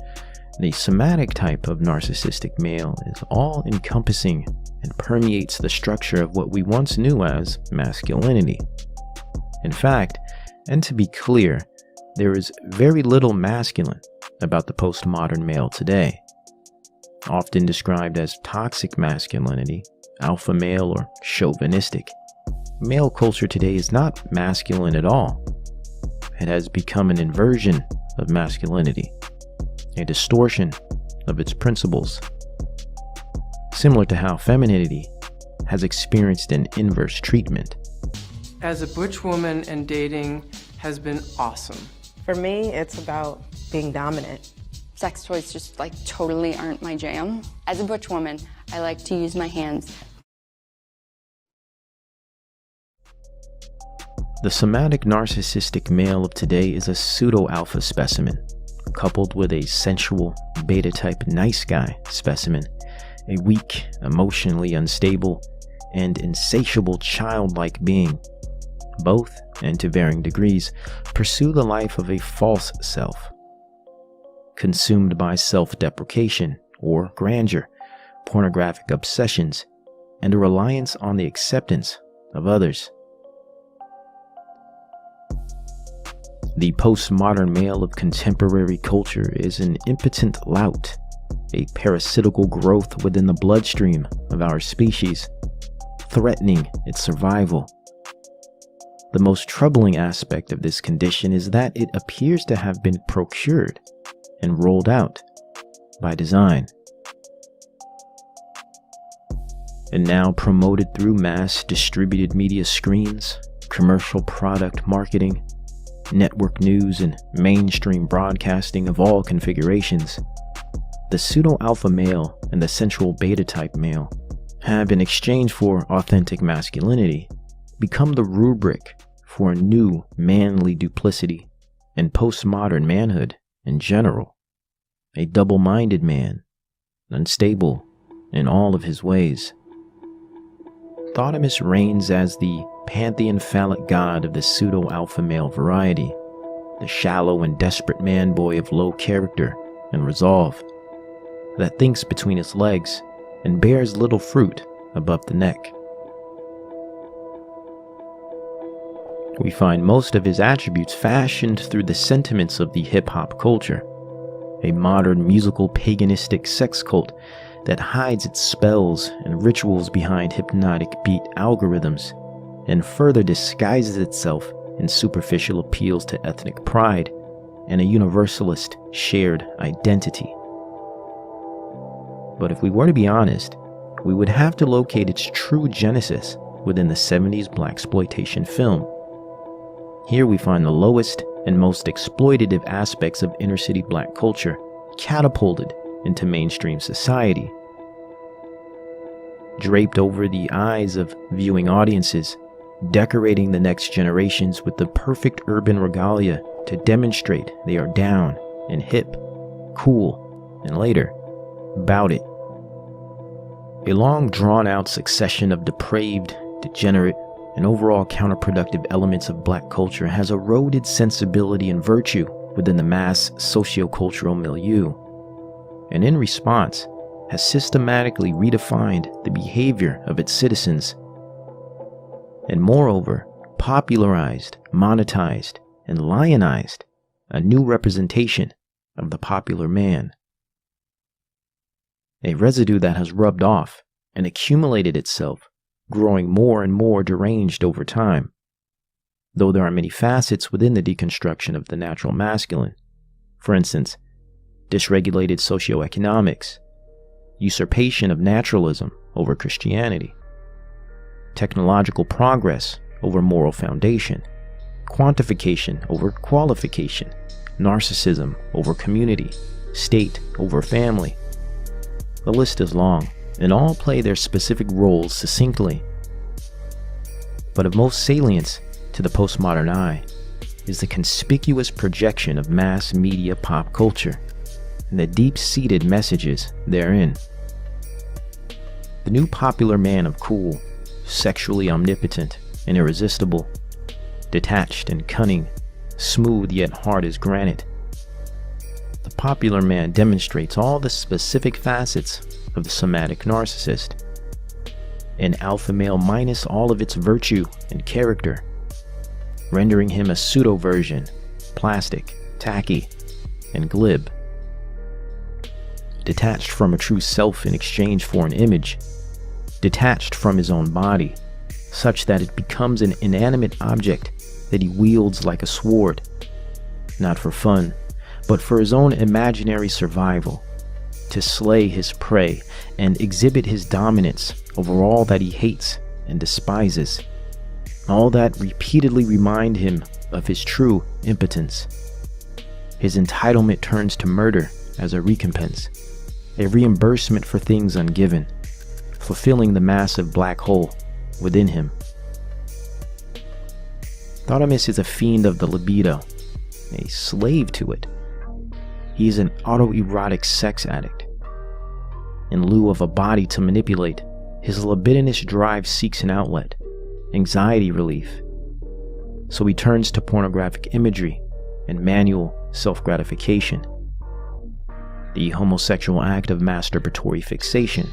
the somatic type of narcissistic male is all-encompassing and permeates the structure of what we once knew as masculinity. In fact, and to be clear, there is very little masculine about the postmodern male today. Often described as toxic masculinity, alpha male, or chauvinistic, male culture today is not masculine at all. It has become an inversion of masculinity, a distortion of its principles, similar to how femininity has experienced an inverse treatment. As a butch woman, and dating has been awesome. For me, it's about being dominant. Sex toys just totally aren't my jam. As a butch woman, I like to use my hands. The somatic narcissistic male of today is a pseudo-alpha specimen, coupled with a sensual, beta-type nice guy specimen, a weak, emotionally unstable, and insatiable childlike being. Both, and to varying degrees, pursue the life of a false self, consumed by self-deprecation or grandeur, pornographic obsessions, and a reliance on the acceptance of others. The postmodern male of contemporary culture is an impotent lout, a parasitical growth within the bloodstream of our species, threatening its survival. The most troubling aspect of this condition is that it appears to have been procured and rolled out by design, and now promoted through mass distributed media screens, commercial product marketing, network news, and mainstream broadcasting of all configurations. The pseudo-alpha male and the sensual beta-type male have, in exchange for authentic masculinity, become the rubric for a new manly duplicity and postmodern manhood in general. A double-minded man, unstable in all of his ways. Thotimus reigns as the pantheon phallic god of the pseudo-alpha male variety, the shallow and desperate man-boy of low character and resolve, that thinks between his legs and bears little fruit above the neck. We find most of his attributes fashioned through the sentiments of the hip-hop culture, a modern musical paganistic sex cult that hides its spells and rituals behind hypnotic beat algorithms and further disguises itself in superficial appeals to ethnic pride and a universalist shared identity. But if we were to be honest, we would have to locate its true genesis within the 70s blaxploitation film. Here we find the lowest and most exploitative aspects of inner-city black culture catapulted into mainstream society. Draped over the eyes of viewing audiences, decorating the next generations with the perfect urban regalia to demonstrate they are down and hip, cool, and later, bout it. A long drawn-out succession of depraved, degenerate, and overall counterproductive elements of black culture has eroded sensibility and virtue within the mass socio-cultural milieu, and in response, has systematically redefined the behavior of its citizens, and moreover, popularized, monetized, and lionized a new representation of the popular man. A residue that has rubbed off and accumulated itself, growing more and more deranged over time. Though there are many facets within the deconstruction of the natural masculine. For instance, dysregulated socioeconomics, usurpation of naturalism over Christianity, technological progress over moral foundation, quantification over qualification, narcissism over community, state over family. The list is long, and all play their specific roles succinctly. But of most salience to the postmodern eye is the conspicuous projection of mass media pop culture and the deep-seated messages therein. The new popular man of cool, sexually omnipotent and irresistible, detached and cunning, smooth yet hard as granite. The popular man demonstrates all the specific facets of the somatic narcissist. An alpha male minus all of its virtue and character, rendering him a pseudo-version, plastic, tacky, and glib. Detached from a true self in exchange for an image, detached from his own body, such that it becomes an inanimate object that he wields like a sword, not for fun, but for his own imaginary survival, to slay his prey and exhibit his dominance over all that he hates and despises, all that repeatedly remind him of his true impotence. His entitlement turns to murder as a recompense, a reimbursement for things ungiven, fulfilling the massive black hole within him. Thotimus is a fiend of the libido, a slave to it. He is an autoerotic sex addict. In lieu of a body to manipulate, his libidinous drive seeks an outlet, anxiety relief. So he turns to pornographic imagery and manual self-gratification. The homosexual act of masturbatory fixation.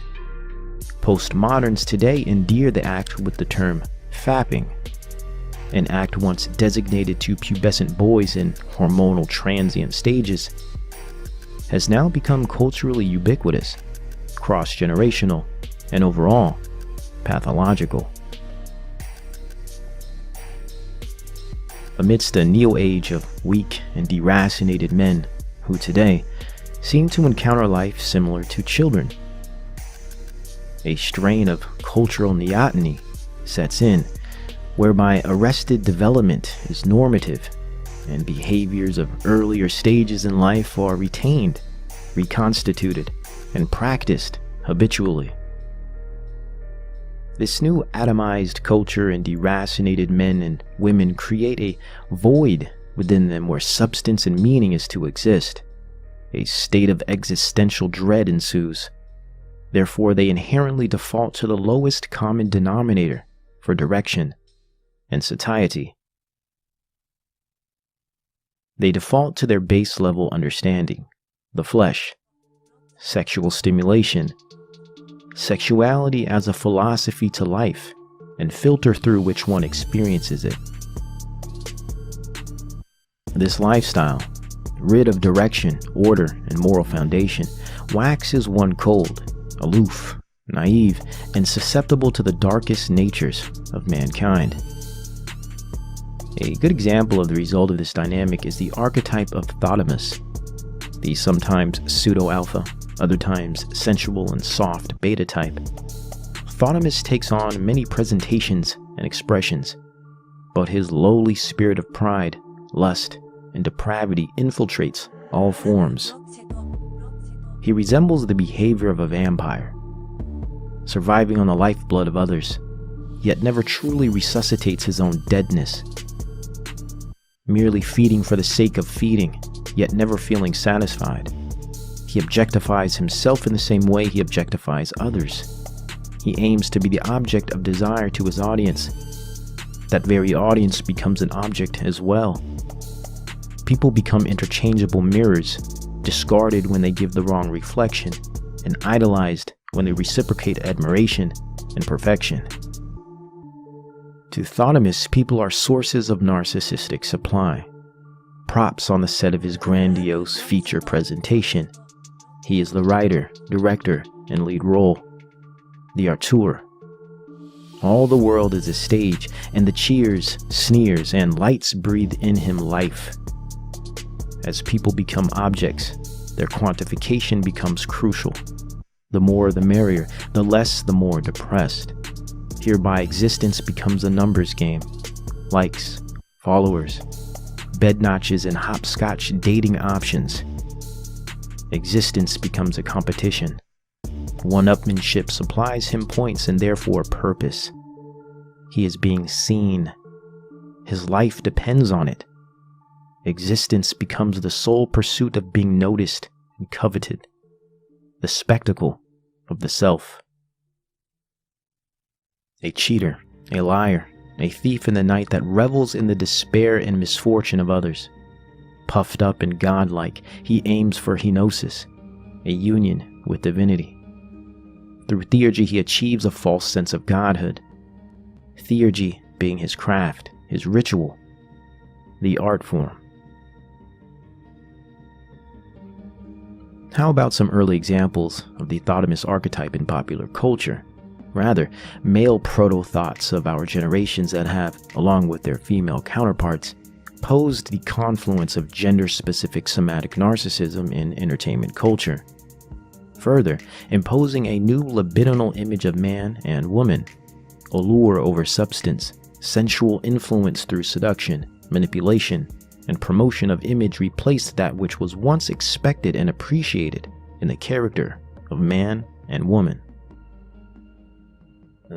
Postmoderns today endear the act with the term fapping, an act once designated to pubescent boys in hormonal transient stages, has now become culturally ubiquitous, cross-generational, and overall pathological. Amidst a neo-age of weak and deracinated men who today seem to encounter life similar to children, a strain of cultural neoteny sets in, whereby arrested development is normative and behaviors of earlier stages in life are retained, reconstituted, and practiced habitually. This new atomized culture and deracinated men and women create a void within them where substance and meaning is to exist. A state of existential dread ensues. Therefore, they inherently default to the lowest common denominator for direction and satiety. They default to their base level understanding, the flesh, sexual stimulation, sexuality as a philosophy to life, and filter through which one experiences it. This lifestyle, rid of direction, order, and moral foundation, waxes one cold, aloof, naive, and susceptible to the darkest natures of mankind. A good example of the result of this dynamic is the archetype of Thotimus, the sometimes pseudo-alpha, other times sensual and soft beta type. Thotimus takes on many presentations and expressions, but his lowly spirit of pride, lust, and depravity infiltrates all forms. He resembles the behavior of a vampire, surviving on the lifeblood of others, yet never truly resuscitates his own deadness, merely feeding for the sake of feeding, yet never feeling satisfied. He objectifies himself in the same way he objectifies others. He aims to be the object of desire to his audience. That very audience becomes an object as well. People become interchangeable mirrors, discarded when they give the wrong reflection, and idolized when they reciprocate admiration and perfection. To Thotimus, people are sources of narcissistic supply. props on the set of his grandiose feature presentation. He is the writer, director, and lead role, the auteur. All the world is a stage, and the cheers, sneers, and lights breathe in him life. As people become objects, their quantification becomes crucial. The more the merrier, the less the more depressed. Hereby existence becomes a numbers game. Likes, followers, bed notches, and hopscotch dating options. Existence becomes a competition. One-upmanship supplies him points and therefore purpose. He is being seen. His life depends on it. Existence becomes the sole pursuit of being noticed and coveted. The spectacle of the self. A cheater, a liar, a thief in the night that revels in the despair and misfortune of others. Puffed up and godlike, he aims for henosis, a union with divinity. Through theurgy, he achieves a false sense of godhood. Theurgy being his craft, his ritual, the art form. How about some early examples of the thoughtomist archetype in popular culture? Rather, male proto-thoughts of our generations that have, along with their female counterparts, posed the confluence of gender-specific somatic narcissism in entertainment culture. Further, imposing a new libidinal image of man and woman, allure over substance, sensual influence through seduction, manipulation, and promotion of image replaced that which was once expected and appreciated in the character of man and woman.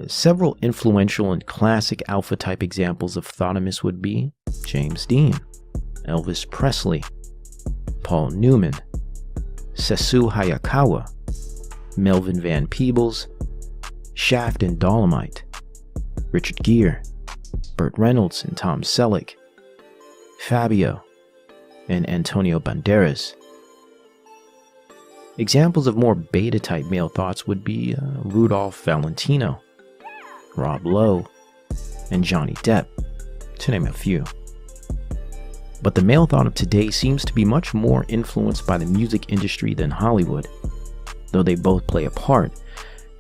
Several influential and classic alpha-type examples of thoughtomists would be James Dean, Elvis Presley, Paul Newman, Sesu Hayakawa, Melvin Van Peebles, Shaft and Dolomite, Richard Gere, Burt Reynolds and Tom Selleck, Fabio, and Antonio Banderas. Examples of more beta-type male thoughts would be Rudolph Valentino, Rob Lowe, and Johnny Depp, to name a few. But the male thought of today seems to be much more influenced by the music industry than Hollywood. Though they both play a part,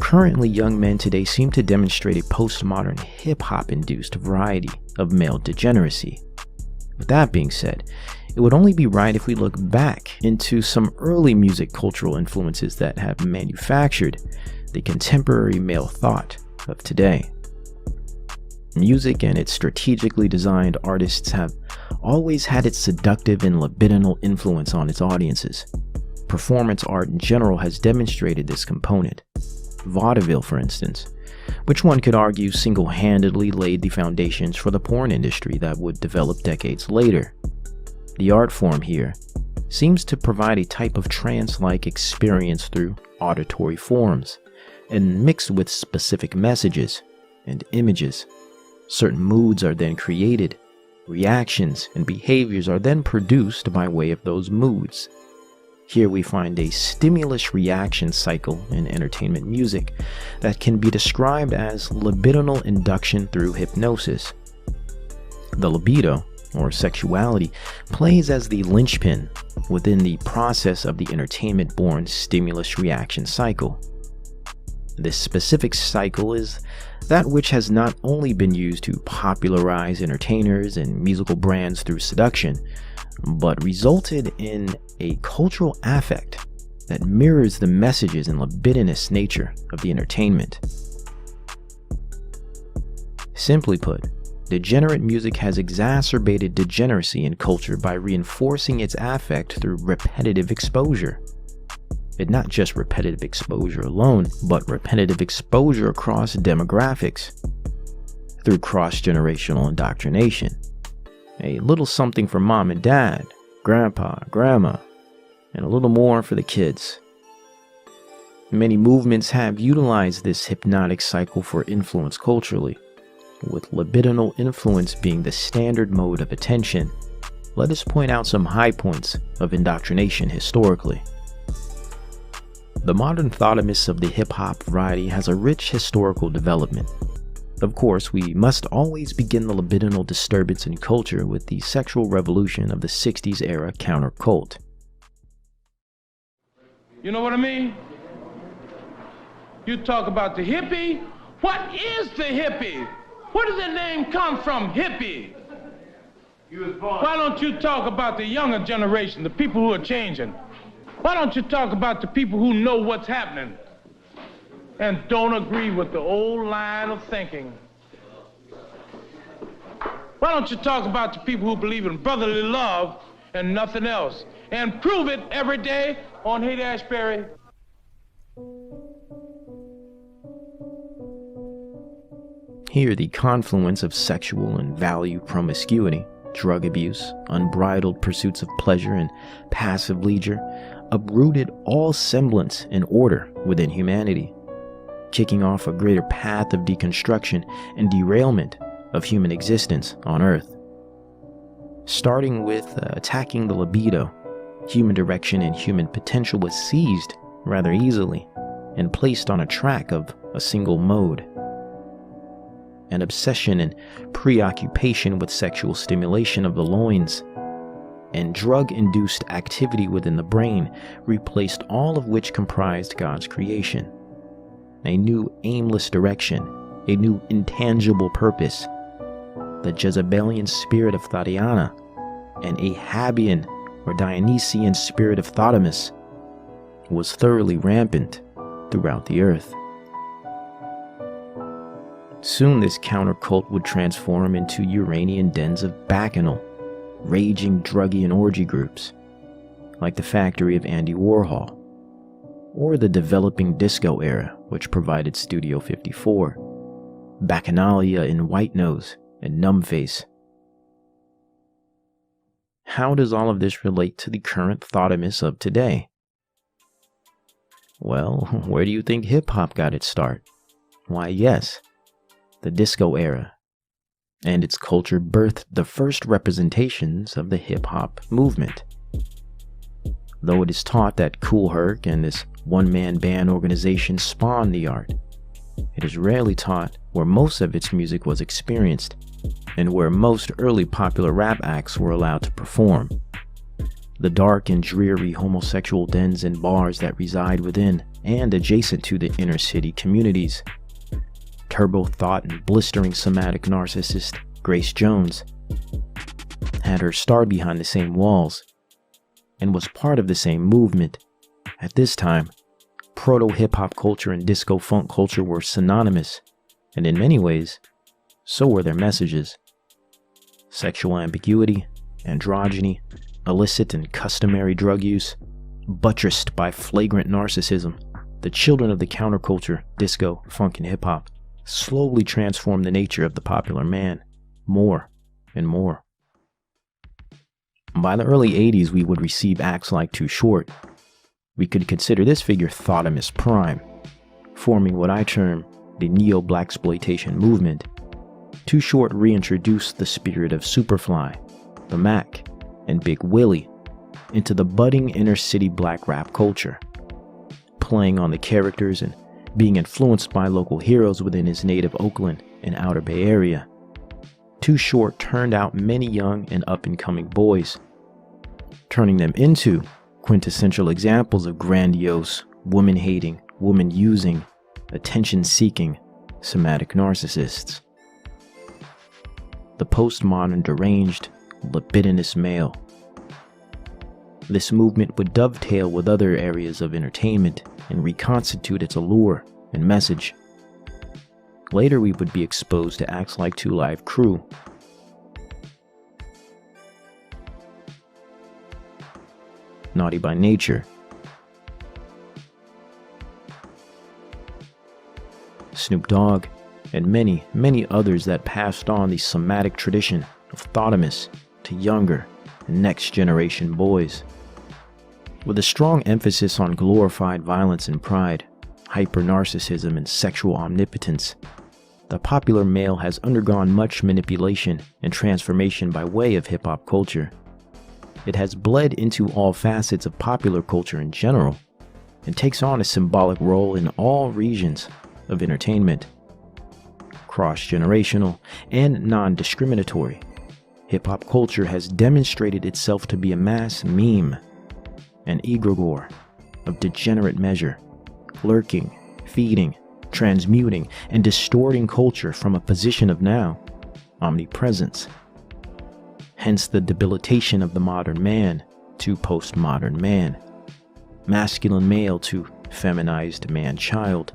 currently young men today seem to demonstrate a postmodern hip-hop induced variety of male degeneracy. With that being said, it would only be right if we look back into some early music cultural influences that have manufactured the contemporary male thought of today. Music and its strategically designed artists have always had its seductive and libidinal influence on its audiences. Performance art in general has demonstrated this component. Vaudeville, for instance, which one could argue single-handedly laid the foundations for the porn industry that would develop decades later. The art form here seems to provide a type of trance-like experience through auditory forms, and mixed with specific messages and images. Certain moods are then created, reactions and behaviors are then produced by way of those moods. Here we find a stimulus-reaction cycle in entertainment music that can be described as libidinal induction through hypnosis. The libido, or sexuality, plays as the linchpin within the process of the entertainment-born stimulus-reaction cycle. This specific cycle is that which has not only been used to popularize entertainers and musical brands through seduction, but resulted in a cultural affect that mirrors the messages and libidinous nature of the entertainment. Simply put, degenerate music has exacerbated degeneracy in culture by reinforcing its affect through repetitive exposure. And not just repetitive exposure alone, but repetitive exposure across demographics through cross-generational indoctrination. A little something for mom and dad, grandpa, grandma, and a little more for the kids. Many movements have utilized this hypnotic cycle for influence culturally, with libidinal influence being the standard mode of attention. Let us point out some high points of indoctrination historically. The modern thoughtomist of the hip-hop variety has a rich historical development. Of course, we must always begin the libidinal disturbance in culture with the sexual revolution of the 60s era counter-cult. You know what I mean? You talk about the hippie. What is the hippie? Where does the name come from, hippie? Why don't you talk about the younger generation, the people who are changing? Why don't you talk about the people who know what's happening and don't agree with the old line of thinking? Why don't you talk about the people who believe in brotherly love and nothing else, and prove it every day on Haight-Ashbury? Here, the confluence of sexual and value promiscuity, drug abuse, unbridled pursuits of pleasure, and passive leisure uprooted all semblance and order within humanity, kicking off a greater path of deconstruction and derailment of human existence on Earth. Starting with attacking the libido, human direction and human potential was seized rather easily and placed on a track of a single mode. An obsession and preoccupation with sexual stimulation of the loins and drug-induced activity within the brain replaced all of which comprised God's creation. A new aimless direction, a new intangible purpose. The Jezebelian spirit of Thotiana and Ahabian or Dionysian spirit of Thotimus was thoroughly rampant throughout the earth. Soon this counter-cult would transform into Uranian dens of bacchanal, raging druggy and orgy groups, like the factory of Andy Warhol, or the developing disco era, which provided Studio 54, Bacchanalia in White Nose and Numbface. How does all of this relate to the current Thotimus of today? Well, where do you think hip-hop got its start? Why, yes, the disco era, and its culture birthed the first representations of the hip-hop movement. Though it is taught that Kool Herc and this one-man band organization spawned the art, it is rarely taught where most of its music was experienced, and where most early popular rap acts were allowed to perform. The dark and dreary homosexual dens and bars that reside within and adjacent to the inner city communities. Turbo Thought and blistering somatic narcissist Grace Jones had her start behind the same walls and was part of the same movement. At this time, proto-hip-hop culture and disco funk culture were synonymous, and in many ways, so were their messages. Sexual ambiguity, androgyny, illicit and customary drug use, buttressed by flagrant narcissism, the children of the counterculture, disco, funk, and hip-hop slowly transformed the nature of the popular man, more and more. By the early 80s, we would receive acts like Too Short. We could consider this figure Thotimus Prime, forming what I term the neo-blaxploitation movement. Too Short reintroduced the spirit of Superfly, the Mac, and Big Willie into the budding inner-city black rap culture, playing on the characters and being influenced by local heroes within his native Oakland and Outer Bay Area. Too Short turned out many young and up-and-coming boys, turning them into quintessential examples of grandiose, woman-hating, woman-using, attention-seeking, somatic narcissists. The postmodern deranged, libidinous male. This movement would dovetail with other areas of entertainment and reconstitute its allure and message. Later, we would be exposed to acts like Two Live Crew, Naughty by Nature, Snoop Dogg, and many, many others that passed on the somatic tradition of Thotimus to younger and next generation boys. With a strong emphasis on glorified violence and pride, hyper-narcissism and sexual omnipotence, the popular male has undergone much manipulation and transformation by way of hip-hop culture. It has bled into all facets of popular culture in general, and takes on a symbolic role in all regions of entertainment. cross-generational, and non-discriminatory. Hip-hop culture has demonstrated itself to be a mass meme, an egregore of degenerate measure, lurking, feeding, transmuting, and distorting culture from a position of now omnipresence. Hence the debilitation of the modern man to postmodern man, masculine male to feminized man-child,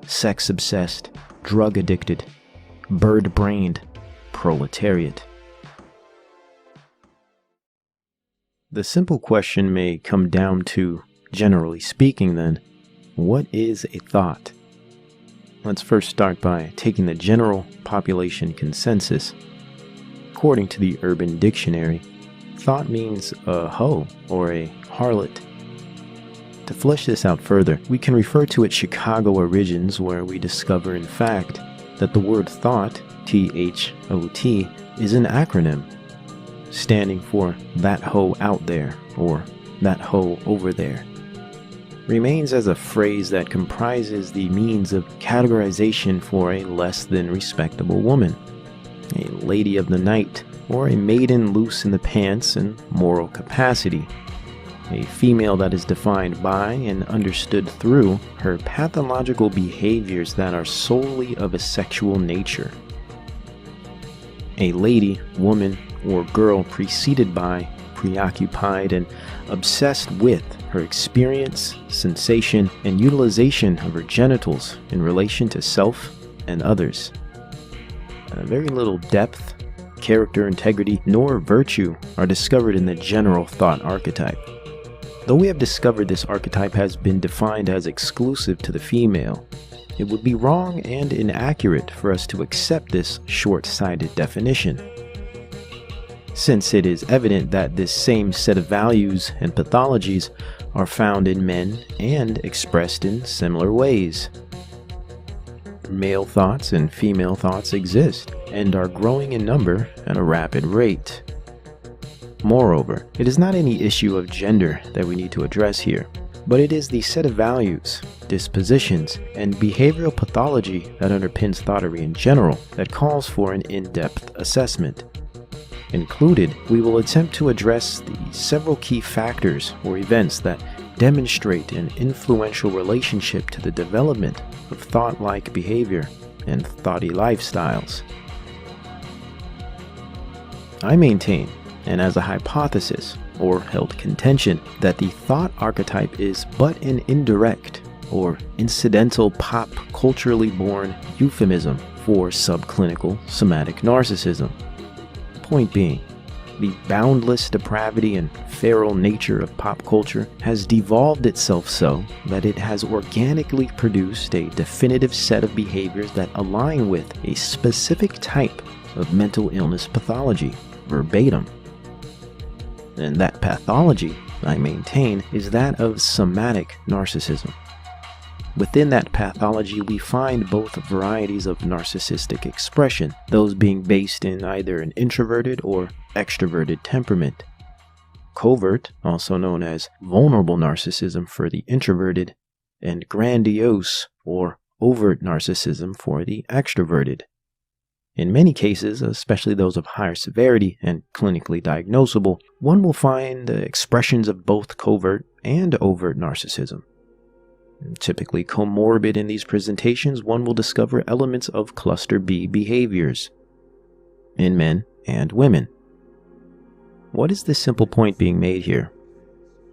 sex-obsessed, drug-addicted, bird-brained proletariat. The simple question may come down to, generally speaking then, what is a thought? Let's first start by taking the general population consensus. According to the Urban Dictionary, thought means a hoe or a harlot. To flesh this out further, we can refer to its Chicago origins, where we discover in fact that the word thought, T-H-O-T, is an acronym standing for that hoe out there or that hoe over there. Remains as a phrase that comprises the means of categorization for a less than respectable woman, a lady of the night, or a maiden loose in the pants and moral capacity, a female that is defined by and understood through her pathological behaviors that are solely of a sexual nature. A lady, woman, or girl preceded by, preoccupied, and obsessed with her experience, sensation, and utilization of her genitals in relation to self and others. Very little depth, character, integrity, nor virtue are discovered in the general thought archetype. Though we have discovered this archetype has been defined as exclusive to the female, it would be wrong and inaccurate for us to accept this short-sighted definition, since it is evident that this same set of values and pathologies are found in men and expressed in similar ways. Male thoughts and female thoughts exist and are growing in number at a rapid rate. Moreover, it is not any issue of gender that we need to address here, but it is the set of values, dispositions, and behavioral pathology that underpins thoughtery in general that calls for an in-depth assessment. Included, we will attempt to address the several key factors or events that demonstrate an influential relationship to the development of thought-like behavior and thoughty lifestyles. I maintain, and as a hypothesis or held contention, that the thought archetype is but an indirect or incidental pop culturally born euphemism for subclinical somatic narcissism. Point being, the boundless depravity and feral nature of pop culture has devolved itself so that it has organically produced a definitive set of behaviors that align with a specific type of mental illness pathology, verbatim. And that pathology, I maintain, is that of somatic narcissism. Within that pathology, we find both varieties of narcissistic expression, those being based in either an introverted or extroverted temperament. Covert, also known as vulnerable narcissism for the introverted, and grandiose or overt narcissism for the extroverted. In many cases, especially those of higher severity and clinically diagnosable, one will find expressions of both covert and overt narcissism. Typically comorbid in these presentations, one will discover elements of cluster B behaviors in men and women. What is the simple point being made here?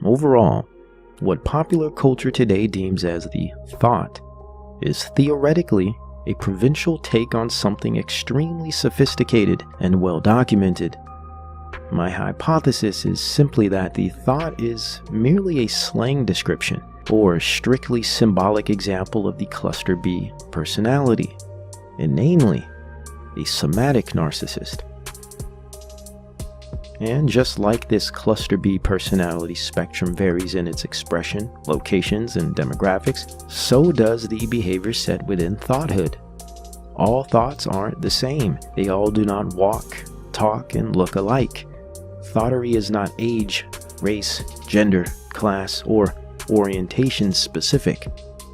Overall, what popular culture today deems as the thought is theoretically a provincial take on something extremely sophisticated and well documented. My hypothesis is simply that the thought is merely a slang description or strictly symbolic example of the cluster B personality, and namely, a somatic narcissist. And just like this cluster B personality spectrum varies in its expression, locations, and demographics, so does the behavior set within thoughthood. All thoughts aren't the same. They all do not walk, talk, and look alike. Thoughthery is not age, race, gender, class, or orientation specific,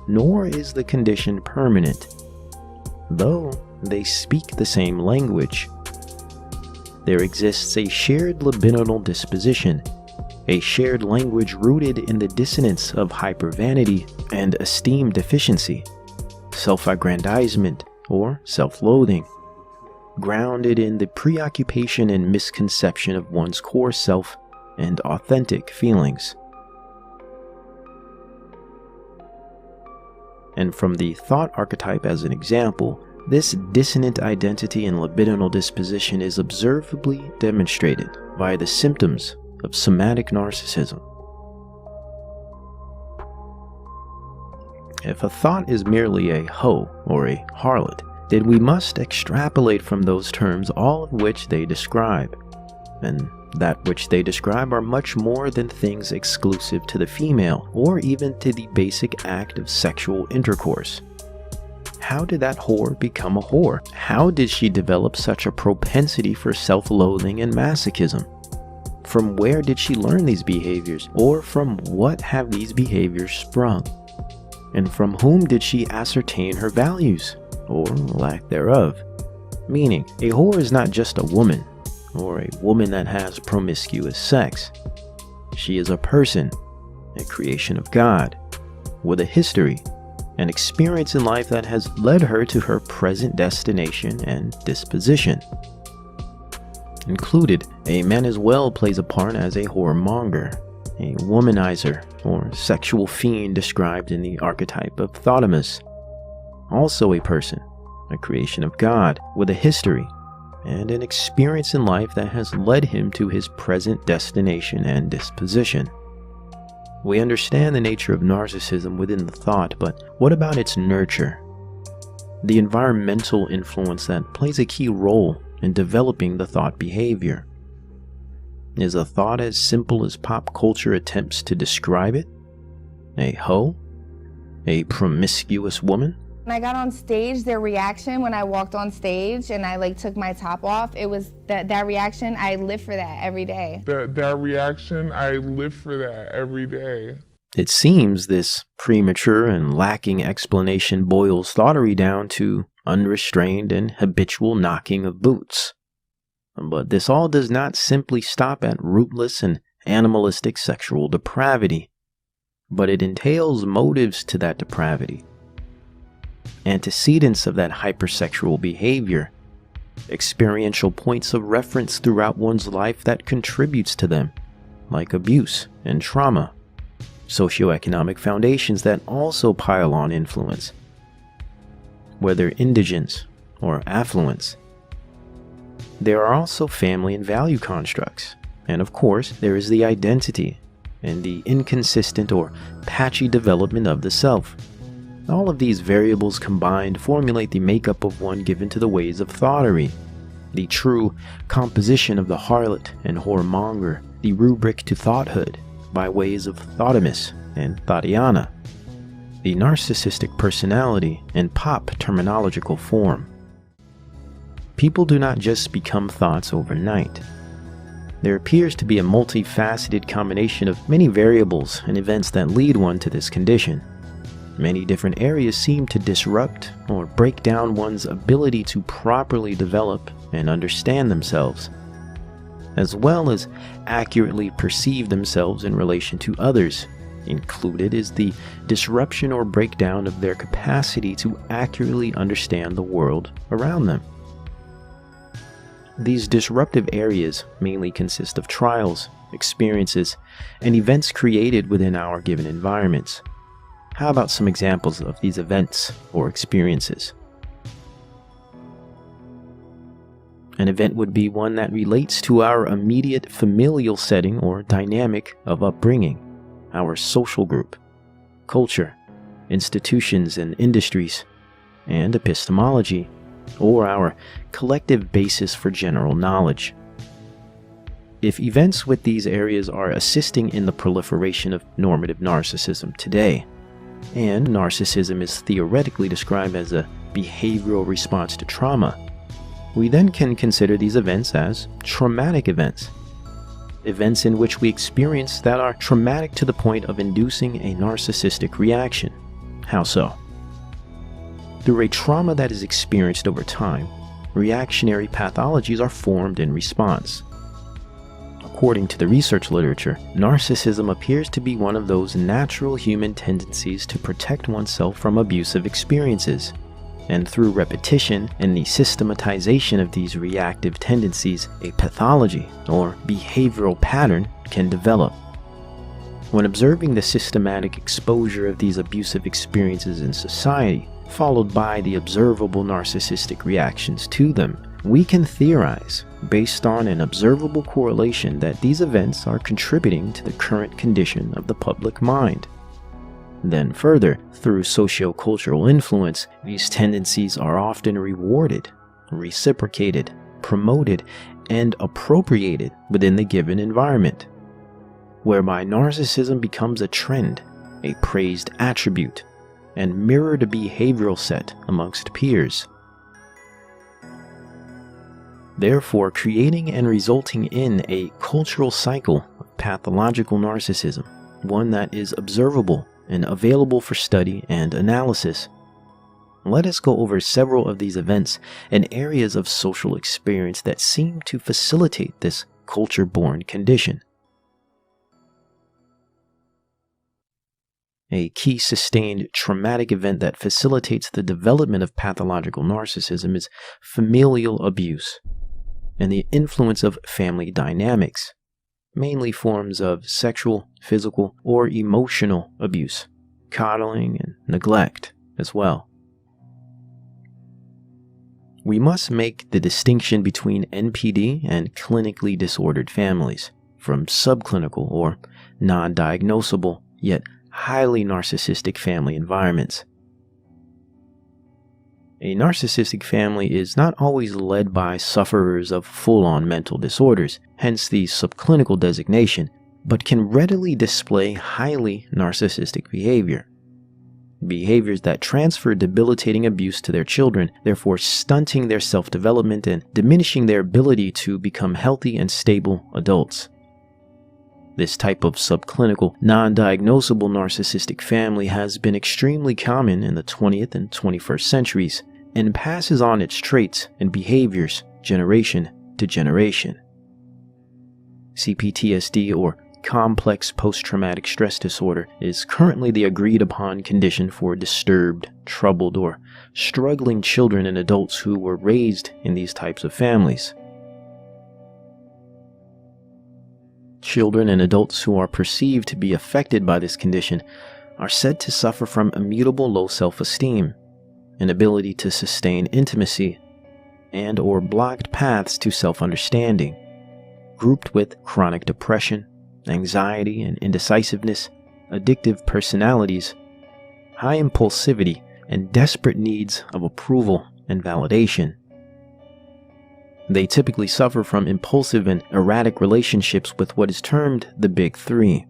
nor is the condition permanent. Though, they speak the same language. There exists a shared libidinal disposition, a shared language rooted in the dissonance of hypervanity and esteem deficiency, self-aggrandizement or self-loathing, grounded in the preoccupation and misconception of one's core self and authentic feelings. And from the thought archetype as an example, this dissonant identity and libidinal disposition is observably demonstrated by the symptoms of somatic narcissism. If a thought is merely a hoe or a harlot, then we must extrapolate from those terms all of which they describe, and that which they describe are much more than things exclusive to the female or even to the basic act of sexual intercourse. How did that whore become a whore? How did she develop such a propensity for self-loathing and masochism? From where did she learn these behaviors, or from what have these behaviors sprung? And from whom did she ascertain her values, or lack thereof? Meaning, a whore is not just a woman, or a woman that has promiscuous sex. She is a person, a creation of God, with a history, an experience in life that has led her to her present destination and disposition. Included, a man as well plays a part as a whoremonger, a womanizer, or sexual fiend described in the archetype of Thotimus. Also a person, a creation of God, with a history, and an experience in life that has led him to his present destination and disposition. We understand the nature of narcissism within the thought, but what about its nurture? The environmental influence that plays a key role in developing the thought behavior. Is a thought as simple as pop culture attempts to describe it? A hoe? A promiscuous woman? When I got on stage, their reaction when I walked on stage and I took my top off, it was that reaction. I live for that every day. That reaction, I live for that every day. It seems this premature and lacking explanation boils thoughterly down to unrestrained and habitual knocking of boots. But this all does not simply stop at rootless and animalistic sexual depravity, but it entails motives to that depravity, antecedents of that hypersexual behavior, experiential points of reference throughout one's life that contributes to them, like abuse and trauma, socioeconomic foundations that also pile on influence, whether indigence or affluence. There are also family and value constructs, and of course there is the identity and the inconsistent or patchy development of the self. All of these variables combined formulate the makeup of one given to the ways of thoughterly, the true composition of the harlot and whoremonger, the rubric to thoughthood by ways of Thotimus and Thotiana, the narcissistic personality in pop terminological form. People do not just become thoughts overnight. There appears to be a multifaceted combination of many variables and events that lead one to this condition. Many different areas seem to disrupt or break down one's ability to properly develop and understand themselves, as well as accurately perceive themselves in relation to others. Included is the disruption or breakdown of their capacity to accurately understand the world around them. These disruptive areas mainly consist of trials, experiences, and events created within our given environments. How about some examples of these events or experiences? An event would be one that relates to our immediate familial setting or dynamic of upbringing, our social group, culture, institutions and industries, and epistemology, or our collective basis for general knowledge. If events with these areas are assisting in the proliferation of normative narcissism today, and narcissism is theoretically described as a behavioral response to trauma, we then can consider these events as traumatic events. Events in which we experience that are traumatic to the point of inducing a narcissistic reaction. How so? Through a trauma that is experienced over time, reactionary pathologies are formed in response. According to the research literature, narcissism appears to be one of those natural human tendencies to protect oneself from abusive experiences. And through repetition and the systematization of these reactive tendencies, a pathology or behavioral pattern can develop. When observing the systematic exposure of these abusive experiences in society, followed by the observable narcissistic reactions to them, we can theorize, based on an observable correlation, that these events are contributing to the current condition of the public mind. Then further, through socio-cultural influence, these tendencies are often rewarded, reciprocated, promoted, and appropriated within the given environment, whereby narcissism becomes a trend, a praised attribute, and mirrored behavioral set amongst peers. Therefore, creating and resulting in a cultural cycle of pathological narcissism, one that is observable and available for study and analysis. Let us go over several of these events and areas of social experience that seem to facilitate this culture-born condition. A key sustained traumatic event that facilitates the development of pathological narcissism is familial abuse and the influence of family dynamics, mainly forms of sexual, physical, or emotional abuse, coddling, and neglect as well. We must make the distinction between NPD and clinically disordered families from subclinical or non-diagnosable yet highly narcissistic family environments. A narcissistic family is not always led by sufferers of full-on mental disorders, hence the subclinical designation, but can readily display highly narcissistic behavior. Behaviors that transfer debilitating abuse to their children, therefore stunting their self-development and diminishing their ability to become healthy and stable adults. This type of subclinical, non-diagnosable narcissistic family has been extremely common in the 20th and 21st centuries and passes on its traits and behaviors generation to generation. CPTSD, or complex post-traumatic stress disorder, is currently the agreed upon condition for disturbed, troubled, or struggling children and adults who were raised in these types of families. Children and adults who are perceived to be affected by this condition are said to suffer from immutable low self-esteem, inability to sustain intimacy, and or blocked paths to self-understanding, grouped with chronic depression, anxiety and indecisiveness, addictive personalities, high impulsivity, and desperate needs of approval and validation. They typically suffer from impulsive and erratic relationships with what is termed the Big Three,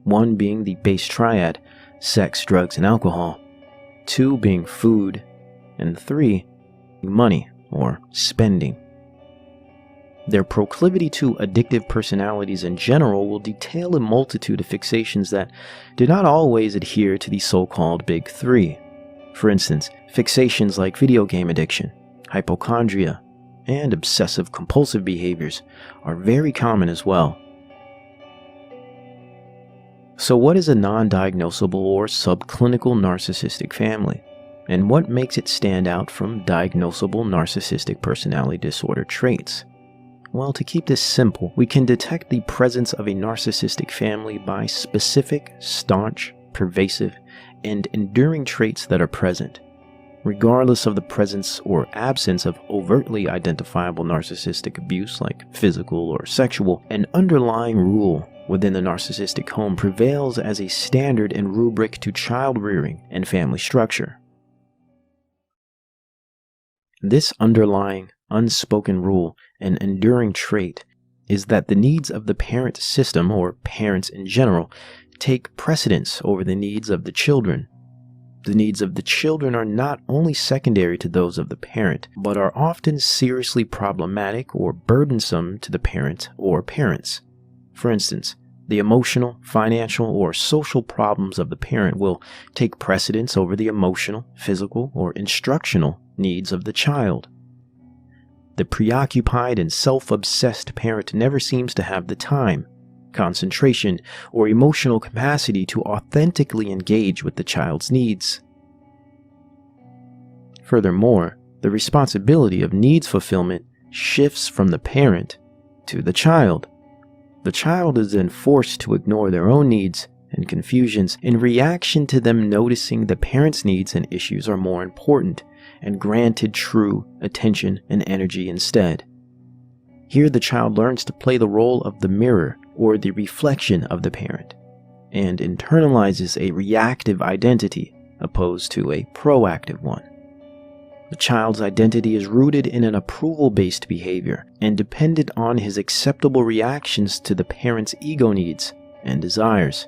one being the base triad, sex, drugs, and alcohol, two being food, and three, money or spending. Their proclivity to addictive personalities in general will detail a multitude of fixations that do not always adhere to the so-called Big Three. For instance, fixations like video game addiction, hypochondria, and obsessive-compulsive behaviors are very common as well. So what is a non-diagnosable or subclinical narcissistic family? And what makes it stand out from diagnosable narcissistic personality disorder traits? Well, to keep this simple, we can detect the presence of a narcissistic family by specific, staunch, pervasive, and enduring traits that are present. Regardless of the presence or absence of overtly identifiable narcissistic abuse like physical or sexual, an underlying rule within the narcissistic home prevails as a standard and rubric to child rearing and family structure. This underlying, unspoken rule and enduring trait is that the needs of the parent system, or parents in general, take precedence over the needs of the children. The needs of the children are not only secondary to those of the parent, but are often seriously problematic or burdensome to the parent or parents. For instance, The emotional, financial, or social problems of the parent will take precedence over the emotional, physical, or instructional needs of the child. The preoccupied and self-obsessed parent never seems to have the time, concentration, or emotional capacity to authentically engage with the child's needs. Furthermore, the responsibility of needs fulfillment shifts from the parent to the child. The child is then forced to ignore their own needs and confusions in reaction to them noticing the parent's needs and issues are more important and granted true attention and energy instead. Here the child learns to play the role of the mirror or the reflection of the parent and internalizes a reactive identity opposed to a proactive one. The child's identity is rooted in an approval-based behavior and dependent on his acceptable reactions to the parent's ego needs and desires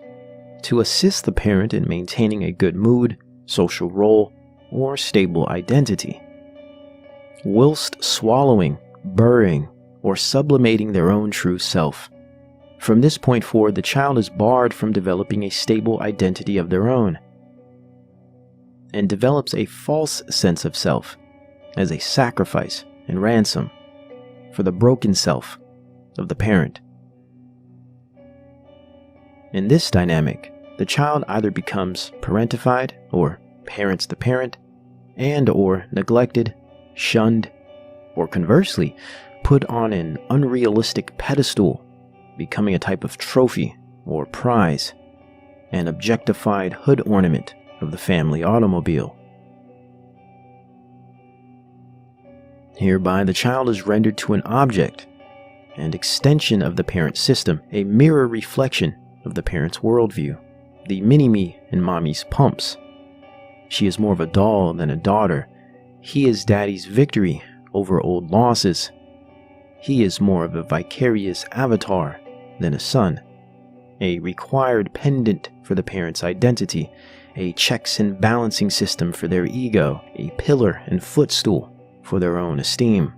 to assist the parent in maintaining a good mood, social role, or stable identity. Whilst swallowing, burying, or sublimating their own true self. From this point forward, the child is barred from developing a stable identity of their own, and develops a false sense of self as a sacrifice and ransom for the broken self of the parent. In this dynamic, the child either becomes parentified or parents the parent, and or neglected, shunned, or conversely, put on an unrealistic pedestal, becoming a type of trophy or prize, an objectified hood ornament of the family automobile. Hereby, the child is rendered to an object and extension of the parent system, a mirror reflection of the parent's worldview, the mini-me in mommy's pumps. She is more of a doll than a daughter. He is daddy's victory over old losses. He is more of a vicarious avatar than a son, a required pendant for the parent's identity, a checks and balancing system for their ego, a pillar and footstool for their own esteem,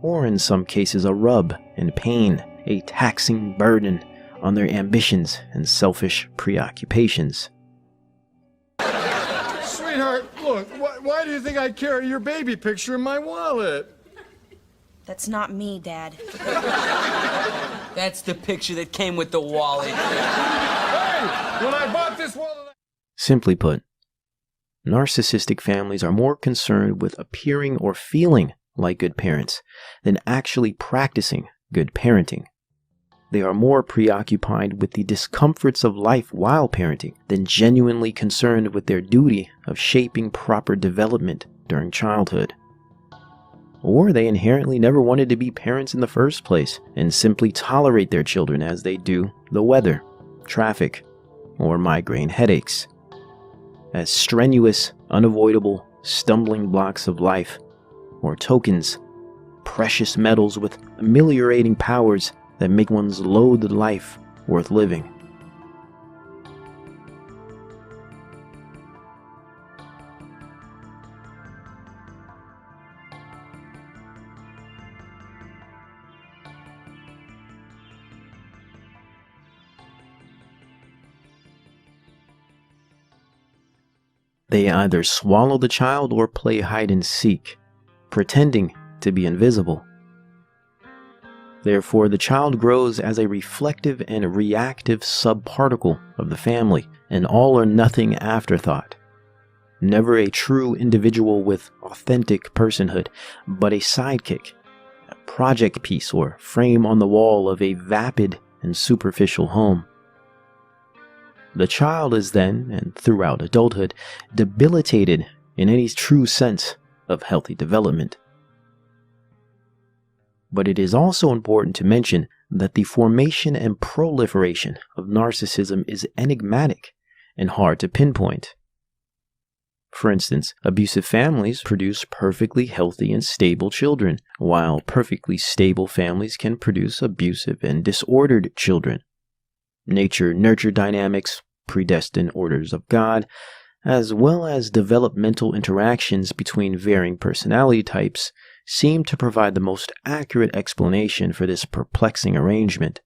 or in some cases a rub and pain, a taxing burden on their ambitions and selfish preoccupations. Sweetheart, look, why do you think I carry your baby picture in my wallet? That's not me, Dad. That's the picture that came with the wallet. Hey, when I bought this wallet... Simply put, narcissistic families are more concerned with appearing or feeling like good parents than actually practicing good parenting. They are more preoccupied with the discomforts of life while parenting than genuinely concerned with their duty of shaping proper development during childhood. Or they inherently never wanted to be parents in the first place and simply tolerate their children as they do the weather, traffic, or migraine headaches as strenuous, unavoidable, stumbling blocks of life, or tokens, precious metals with ameliorating powers that make one's loathed life worth living. They either swallow the child or play hide and seek, pretending to be invisible. Therefore, the child grows as a reflective and reactive subparticle of the family, an all or nothing afterthought. Never a true individual with authentic personhood, but a sidekick, a project piece or frame on the wall of a vapid and superficial home. The child is then, and throughout adulthood, debilitated in any true sense of healthy development. But it is also important to mention that the formation and proliferation of narcissism is enigmatic and hard to pinpoint. For instance, abusive families produce perfectly healthy and stable children, while perfectly stable families can produce abusive and disordered children. Nature-nurture dynamics, predestined orders of God, as well as developmental interactions between varying personality types seem to provide the most accurate explanation for this perplexing arrangement.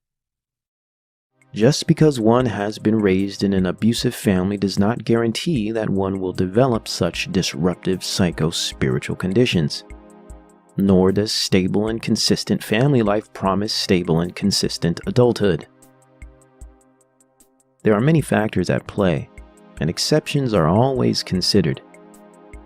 Just because one has been raised in an abusive family does not guarantee that one will develop such disruptive psycho-spiritual conditions. Nor does stable and consistent family life promise stable and consistent adulthood. There are many factors at play, and exceptions are always considered.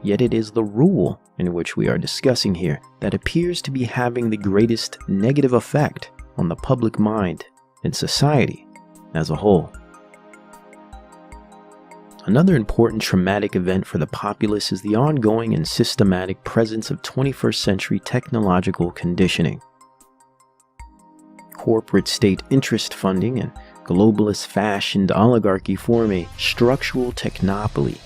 Yet it is the rule in which we are discussing here that appears to be having the greatest negative effect on the public mind and society as a whole. Another important traumatic event for the populace is the ongoing and systematic presence of 21st century technological conditioning. Corporate state interest funding and globalist fashioned oligarchy form a structural technopoly,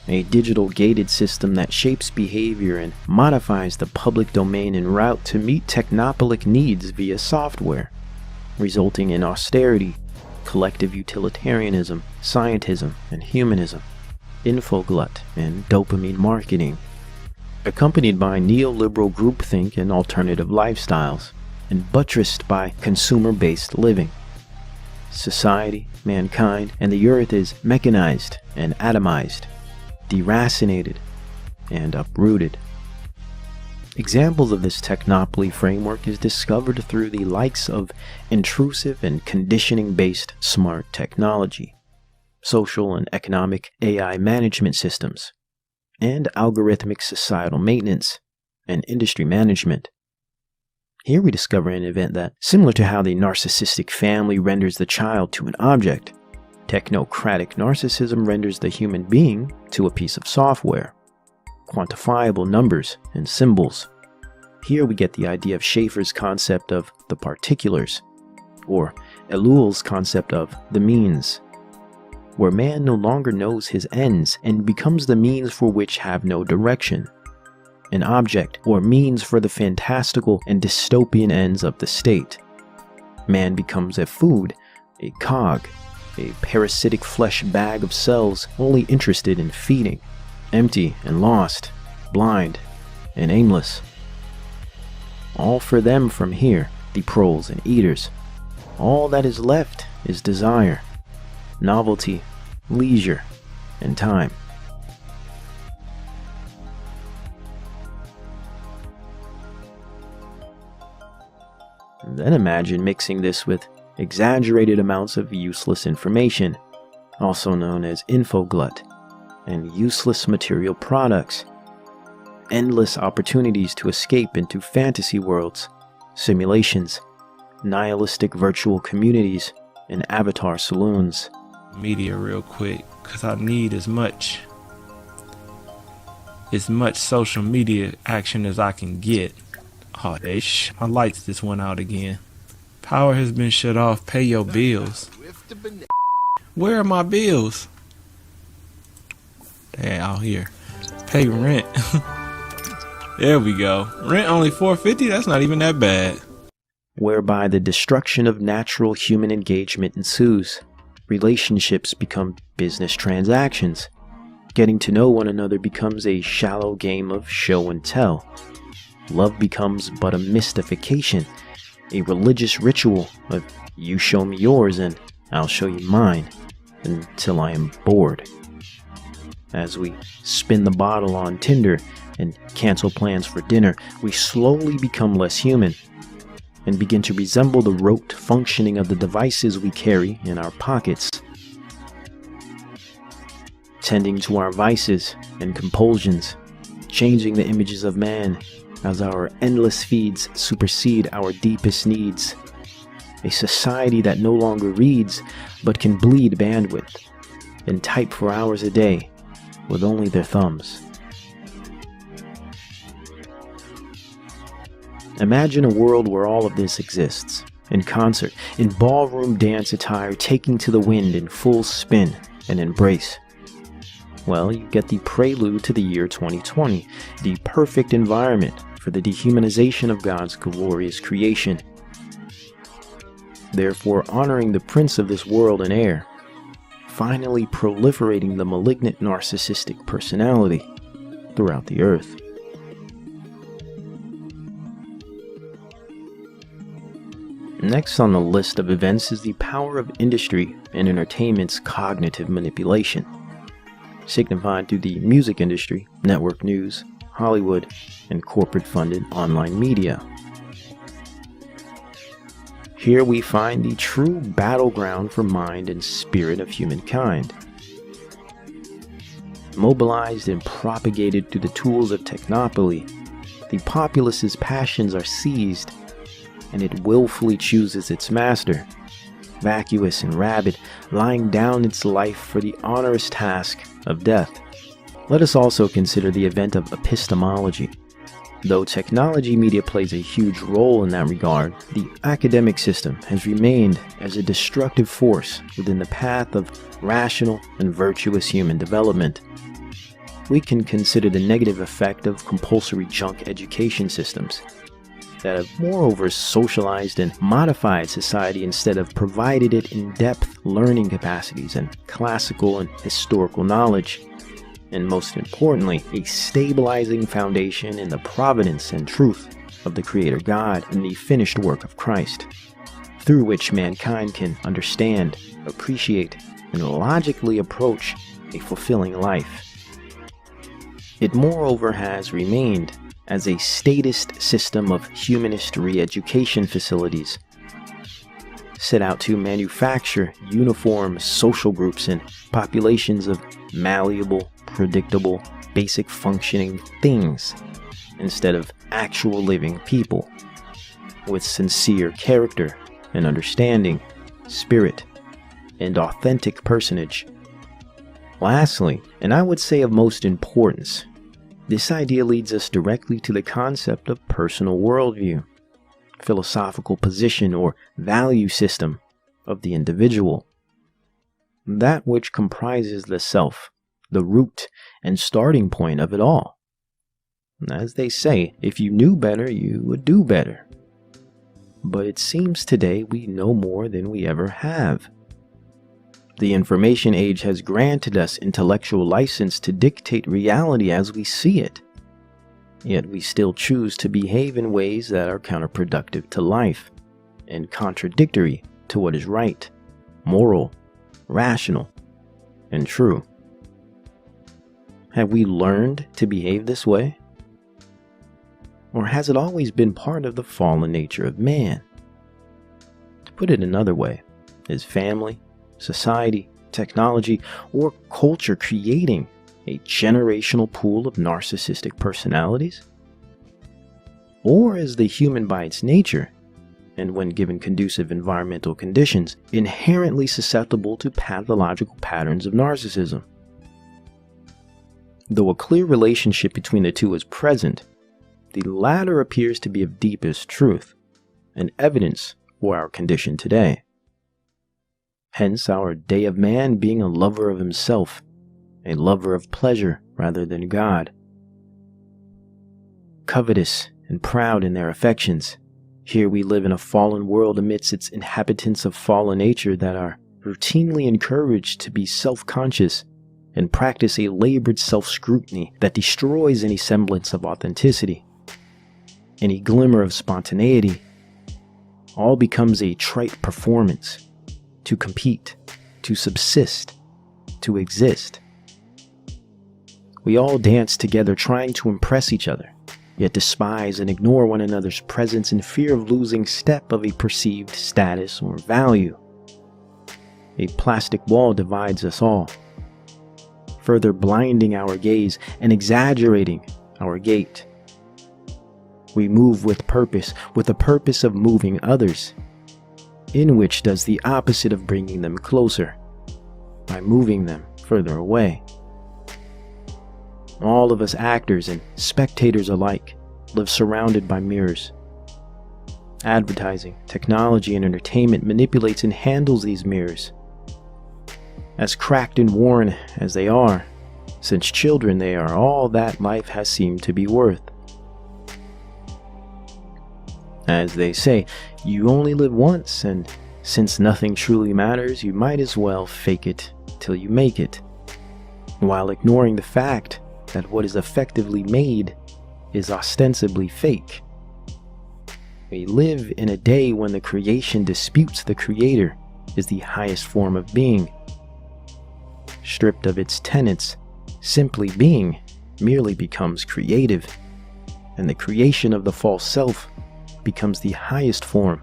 a digital gated system that shapes behavior and modifies the public domain en route to meet technopolic needs via software, resulting in austerity, collective utilitarianism, scientism, and humanism, infoglut, and dopamine marketing, accompanied by neoliberal groupthink and alternative lifestyles, and buttressed by consumer-based living. Society, mankind, and the earth is mechanized and atomized, deracinated, and uprooted. Examples of this technopoly framework is discovered through the likes of intrusive and conditioning-based smart technology, social and economic AI management systems, and algorithmic societal maintenance and industry management. Here we discover an event that, similar to how the narcissistic family renders the child to an object, technocratic narcissism renders the human being to a piece of software, quantifiable numbers and symbols. Here we get the idea of Schaeffer's concept of the particulars, or Ellul's concept of the means, where man no longer knows his ends and becomes the means for which have no direction, an object or means for the fantastical and dystopian ends of the state. Man becomes a food, a cog, a parasitic flesh bag of cells only interested in feeding, empty and lost, blind and aimless. All for them from here, the proles and eaters. All that is left is desire, novelty, leisure, and time. Then imagine mixing this with exaggerated amounts of useless information, also known as infoglut, and useless material products. Endless opportunities to escape into fantasy worlds, simulations, nihilistic virtual communities, and avatar saloons. Media real quick, because I need as much social media action as I can get. Oh, my lights just went out again. Power has been shut off. Pay your bills. Where are my bills? They're out here. Pay rent. There we go. Rent only $4.50. That's not even that bad. Whereby the destruction of natural human engagement ensues. Relationships become business transactions. Getting to know one another becomes a shallow game of show and tell. Love becomes but a mystification, a religious ritual of you show me yours and I'll show you mine, until I am bored. As we spin the bottle on Tinder and cancel plans for dinner, we slowly become less human and begin to resemble the rote functioning of the devices we carry in our pockets. Tending to our vices and compulsions, changing the images of man as our endless feeds supersede our deepest needs. A society that no longer reads, but can bleed bandwidth and type for hours a day with only their thumbs. Imagine a world where all of this exists, in concert, in ballroom dance attire, taking to the wind in full spin and embrace. Well, you get the prelude to the year 2020, the perfect environment for the dehumanization of God's glorious creation. Therefore, honoring the prince of this world and air, finally proliferating the malignant narcissistic personality throughout the earth. Next on the list of events is the power of industry and entertainment's cognitive manipulation, signified through the music industry, network news, Hollywood, and corporate-funded online media. Here we find the true battleground for mind and spirit of humankind. Mobilized and propagated through the tools of technopoly, the populace's passions are seized, and it willfully chooses its master, vacuous and rabid, lying down its life for the onerous task of death. Let us also consider the event of epistemology. Though technology media plays a huge role in that regard, the academic system has remained as a destructive force within the path of rational and virtuous human development. We can consider the negative effect of compulsory junk education systems that have moreover socialized and modified society instead of provided it in-depth learning capacities and classical and historical knowledge, and most importantly, a stabilizing foundation in the providence and truth of the Creator God and the finished work of Christ, through which mankind can understand, appreciate, and logically approach a fulfilling life. It moreover has remained as a statist system of humanist re-education facilities set out to manufacture uniform social groups and populations of malleable, predictable, basic functioning things instead of actual living people with sincere character and understanding, spirit, and authentic personage. Lastly, and I would say of most importance, this idea leads us directly to the concept of personal worldview, philosophical position or value system of the individual. That which comprises the self, the root and starting point of it all. As they say, if you knew better, you would do better. But it seems today we know more than we ever have. The information age has granted us intellectual license to dictate reality as we see it. Yet we still choose to behave in ways that are counterproductive to life and contradictory to what is right, moral, rational, and true. Have we learned to behave this way? Or has it always been part of the fallen nature of man? To put it another way, is family, society, technology, or culture creating a generational pool of narcissistic personalities? Or is the human by its nature, and when given conducive environmental conditions, inherently susceptible to pathological patterns of narcissism? Though a clear relationship between the two is present, the latter appears to be of deepest truth and evidence for our condition today. Hence our day of man being a lover of himself, a lover of pleasure rather than God. Covetous and proud in their affections, here we live in a fallen world amidst its inhabitants of fallen nature that are routinely encouraged to be self-conscious and practice a labored self-scrutiny that destroys any semblance of authenticity, any glimmer of spontaneity. All becomes a trite performance, to compete, to subsist, to exist. We all dance together trying to impress each other, yet despise and ignore one another's presence in fear of losing step of a perceived status or value. A plastic wall divides us all, further blinding our gaze and exaggerating our gait. We move with purpose, with the purpose of moving others, in which does the opposite of bringing them closer, by moving them further away. All of us actors and spectators alike live surrounded by mirrors. Advertising, technology, and entertainment manipulates and handles these mirrors. As cracked and worn as they are, since children they are all that life has seemed to be worth. As they say, you only live once, and since nothing truly matters, you might as well fake it till you make it, while ignoring the fact that what is effectively made is ostensibly fake. We live in a day when the creation disputes the creator is the highest form of being. Stripped of its tenets, simply being merely becomes creative, and the creation of the false self becomes the highest form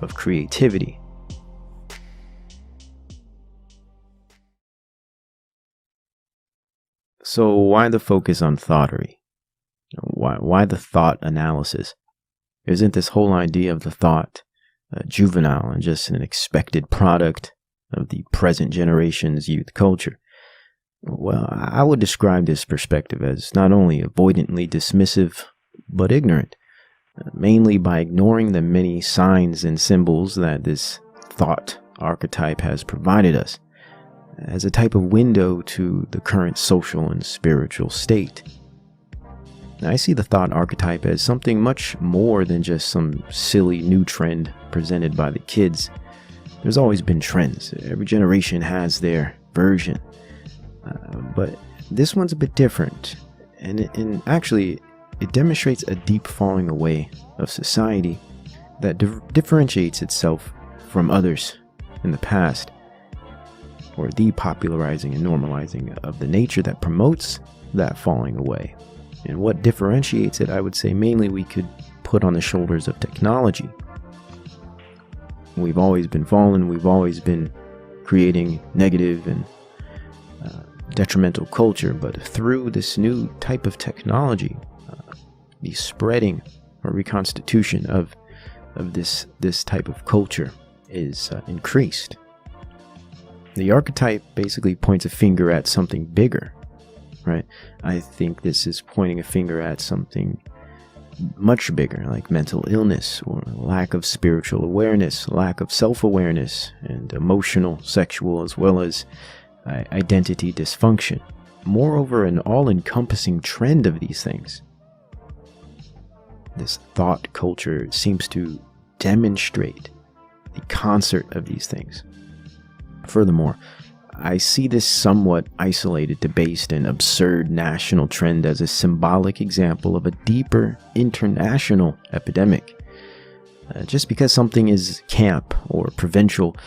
of creativity. So why the focus on thoughtery? Why the thought analysis? Isn't this whole idea of the thought juvenile and just an expected product of the present generation's youth culture? Well, I would describe this perspective as not only avoidantly dismissive, but ignorant, mainly by ignoring the many signs and symbols that this thought archetype has provided us as a type of window to the current social and spiritual state. I see the thought archetype as something much more than just some silly new trend presented by the kids. There's always been trends. Every generation has their version. But this one's a bit different. And actually, it demonstrates a deep falling away of society that differentiates itself from others in the past, or depopularizing and normalizing of the nature that promotes that falling away. And what differentiates it, I would say mainly we could put on the shoulders of technology. We've always been fallen, we've always been creating negative and detrimental culture, but through this new type of technology, the spreading or reconstitution of this type of culture is increased. The archetype basically points a finger at something bigger, right? I think this is pointing a finger at something much bigger, like mental illness or lack of spiritual awareness, lack of self-awareness, and emotional, sexual, as well as identity dysfunction. Moreover, an all-encompassing trend of these things. This thought culture seems to demonstrate the concert of these things. Furthermore, I see this somewhat isolated, debased, and absurd national trend as a symbolic example of a deeper international epidemic. Just because something is camp or provincial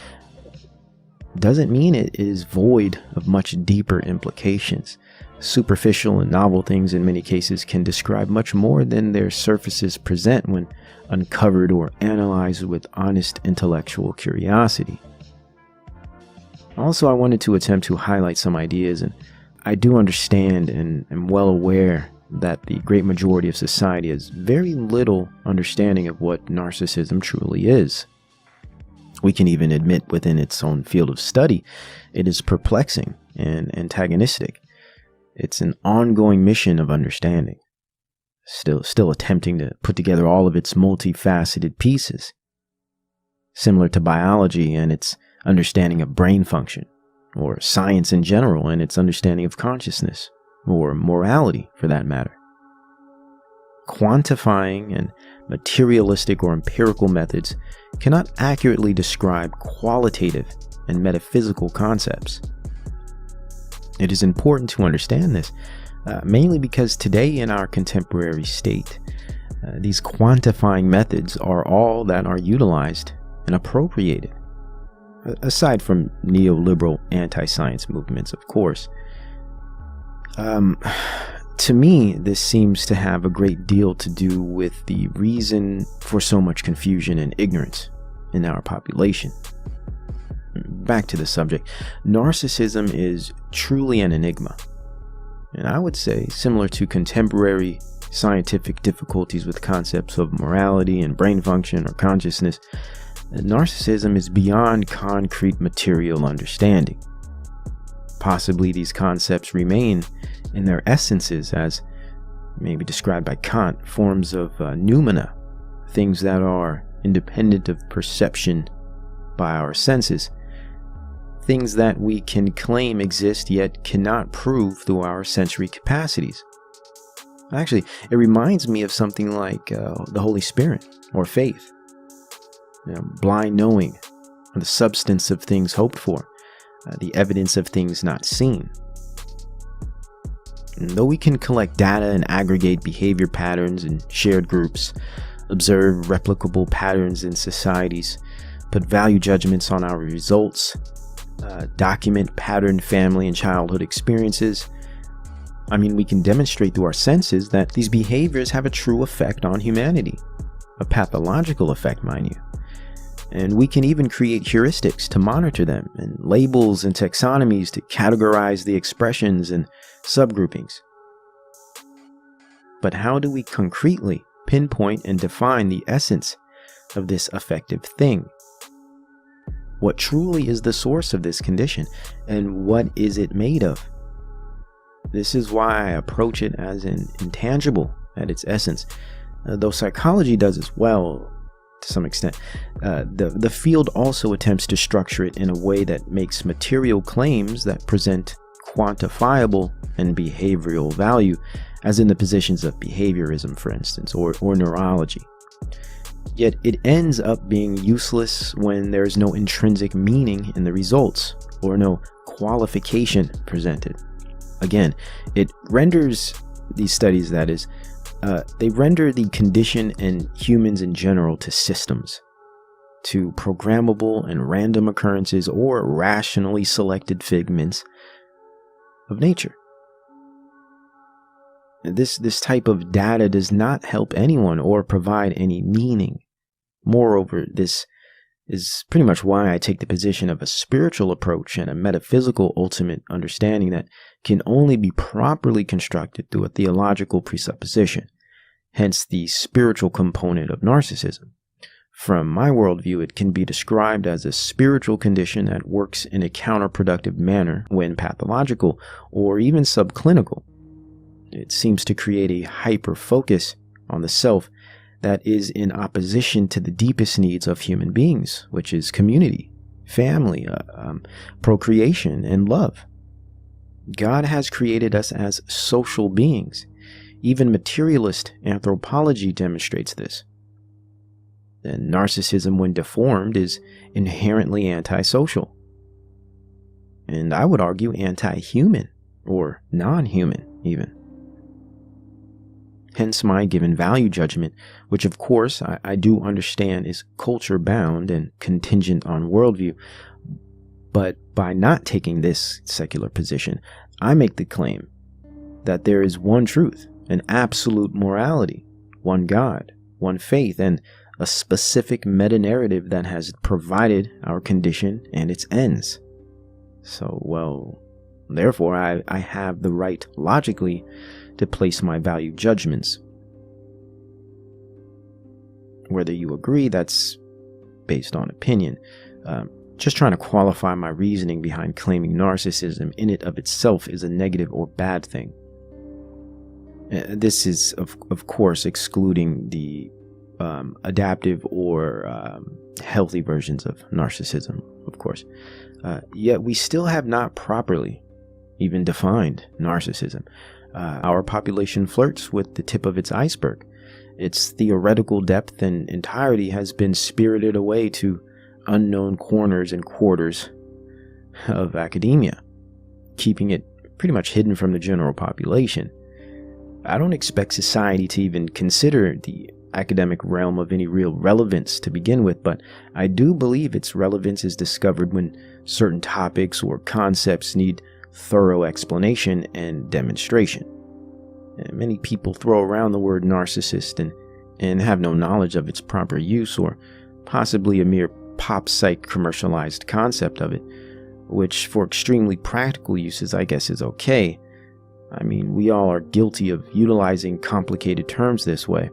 doesn't mean it is void of much deeper implications. Superficial and novel things in many cases can describe much more than their surfaces present when uncovered or analyzed with honest intellectual curiosity. Also, I wanted to attempt to highlight some ideas, and I do understand and am well aware that the great majority of society has very little understanding of what narcissism truly is. We can even admit within its own field of study, it is perplexing and antagonistic. It's an ongoing mission of understanding, still attempting to put together all of its multifaceted pieces. Similar to biology and its understanding of brain function, or science in general and its understanding of consciousness, or morality for that matter. Quantifying and materialistic or empirical methods cannot accurately describe qualitative and metaphysical concepts. It is important to understand this, mainly because today in our contemporary state, these quantifying methods are all that are utilized and appropriated. Aside from neoliberal anti-science movements, of course. To me, this seems to have a great deal to do with the reason for so much confusion and ignorance in our population. Back to the subject, narcissism is truly an enigma. And I would say, similar to contemporary scientific difficulties with concepts of morality and brain function or consciousness, narcissism is beyond concrete material understanding. Possibly these concepts remain in their essences as maybe described by Kant, forms of noumena, things that are independent of perception by our senses, things that we can claim exist yet cannot prove through our sensory capacities. Actually, it reminds me of something like the Holy Spirit or faith. Blind knowing, the substance of things hoped for, the evidence of things not seen. And though we can collect data and aggregate behavior patterns in shared groups, observe replicable patterns in societies, put value judgments on our results, document patterned family and childhood experiences. I mean, we can demonstrate through our senses that these behaviors have a true effect on humanity, a pathological effect, mind you. And we can even create heuristics to monitor them, and labels and taxonomies to categorize the expressions and subgroupings. But how do we concretely pinpoint and define the essence of this affective thing? What truly is the source of this condition, and what is it made of? This is why I approach it as an intangible at its essence, though psychology does as well to some extent. The field also attempts to structure it in a way that makes material claims that present quantifiable and behavioral value, as in the positions of behaviorism, for instance, or neurology. Yet it ends up being useless when there's no intrinsic meaning in the results, or no qualification presented. Again, it renders these studies, that is, they render the condition and humans in general to systems, to programmable and random occurrences or rationally selected figments of nature. This type of data does not help anyone or provide any meaning. Moreover, this is pretty much why I take the position of a spiritual approach and a metaphysical ultimate understanding that can only be properly constructed through a theological presupposition, hence the spiritual component of narcissism. From my worldview, it can be described as a spiritual condition that works in a counterproductive manner when pathological or even subclinical. It seems to create a hyper-focus on the self that is in opposition to the deepest needs of human beings, which is community, family, procreation, and love. God has created us as social beings. Even materialist anthropology demonstrates this. And narcissism, when deformed, is inherently antisocial. And I would argue anti-human, or non-human even. Hence my given value judgment, which of course I do understand is culture bound and contingent on worldview. But by not taking this secular position, I make the claim that there is one truth, an absolute morality, one God, one faith, and a specific meta-narrative that has provided our condition and its ends. So, well, therefore I have the right, logically, to place my value judgments. Whether you agree, that's based on opinion. Just trying to qualify my reasoning behind claiming narcissism in it of itself is a negative or bad thing. This is, of course, excluding the adaptive or healthy versions of narcissism, of course. Yet we still have not properly even defined narcissism. Our population flirts with the tip of its iceberg. Its theoretical depth and entirety has been spirited away to unknown corners and quarters of academia, keeping it pretty much hidden from the general population. I don't expect society to even consider the academic realm of any real relevance to begin with, but I do believe its relevance is discovered when certain topics or concepts need thorough explanation and demonstration. And many people throw around the word narcissist and have no knowledge of its proper use, or possibly a mere pop psych commercialized concept of it, which for extremely practical uses I guess is okay. I mean, we all are guilty of utilizing complicated terms this way.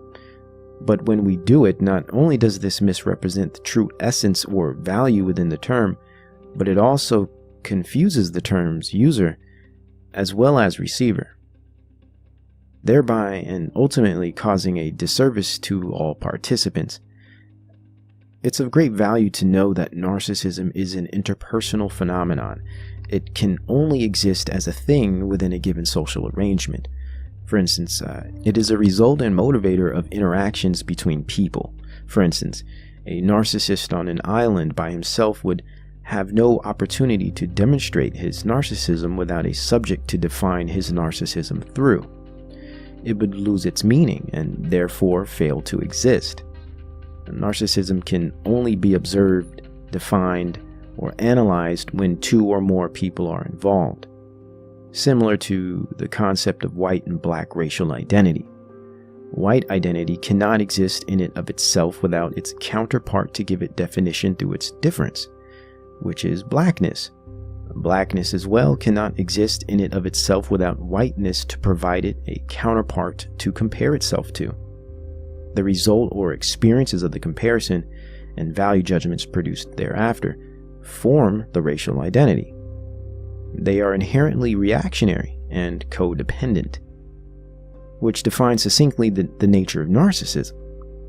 But when we do it, not only does this misrepresent the true essence or value within the term, but it also confuses the term's user as well as receiver, thereby and ultimately causing a disservice to all participants. It's of great value to know that narcissism is an interpersonal phenomenon. It can only exist as a thing within a given social arrangement. For instance, it is a result and motivator of interactions between people. For instance, a narcissist on an island by himself would have no opportunity to demonstrate his narcissism without a subject to define his narcissism through. It would lose its meaning and therefore fail to exist. Narcissism can only be observed, defined, or analyzed when two or more people are involved, similar to the concept of white and black racial identity. White identity cannot exist in and of itself without its counterpart to give it definition through its difference, which is blackness. Blackness as well cannot exist in and of itself without whiteness to provide it a counterpart to compare itself to. The result or experiences of the comparison and value judgments produced thereafter form the racial identity. They are inherently reactionary and codependent, which defines succinctly the nature of narcissism.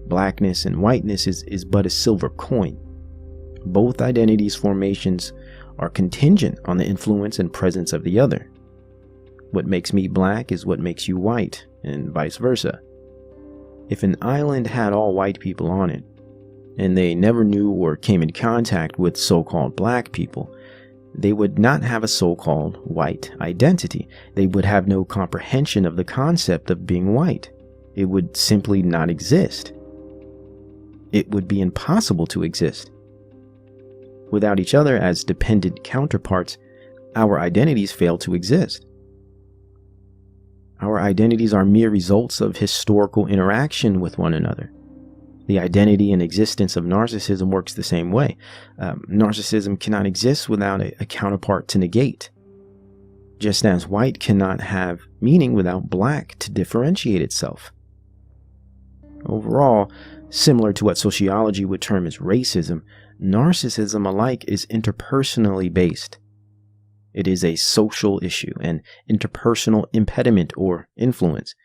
Blackness and whiteness is but a silver coin. Both identities' formations are contingent on the influence and presence of the other. What makes me black is what makes you white, and vice versa. If an island had all white people on it, and they never knew or came in contact with so-called black people, they would not have a so-called white identity. They would have no comprehension of the concept of being white. It would simply not exist. It would be impossible to exist. Without each other as dependent counterparts, our identities fail to exist. Our identities are mere results of historical interaction with one another. The identity and existence of narcissism works the same way. Narcissism cannot exist without a counterpart to negate, just as white cannot have meaning without black to differentiate itself. Overall, similar to what sociology would term as racism, narcissism alike is interpersonally based. It is a social issue, an interpersonal impediment or influence.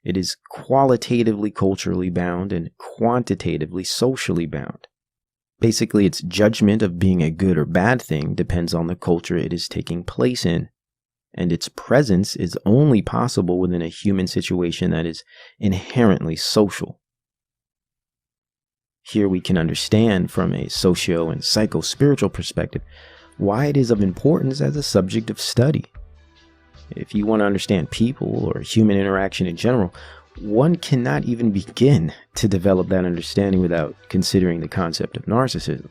It is qualitatively culturally bound and quantitatively socially bound. Basically, its judgment of being a good or bad thing depends on the culture it is taking place in, and its presence is only possible within a human situation that is inherently social. Here we can understand from a socio- and psycho-spiritual perspective why it is of importance as a subject of study. If you want to understand people or human interaction in general, one cannot even begin to develop that understanding without considering the concept of narcissism.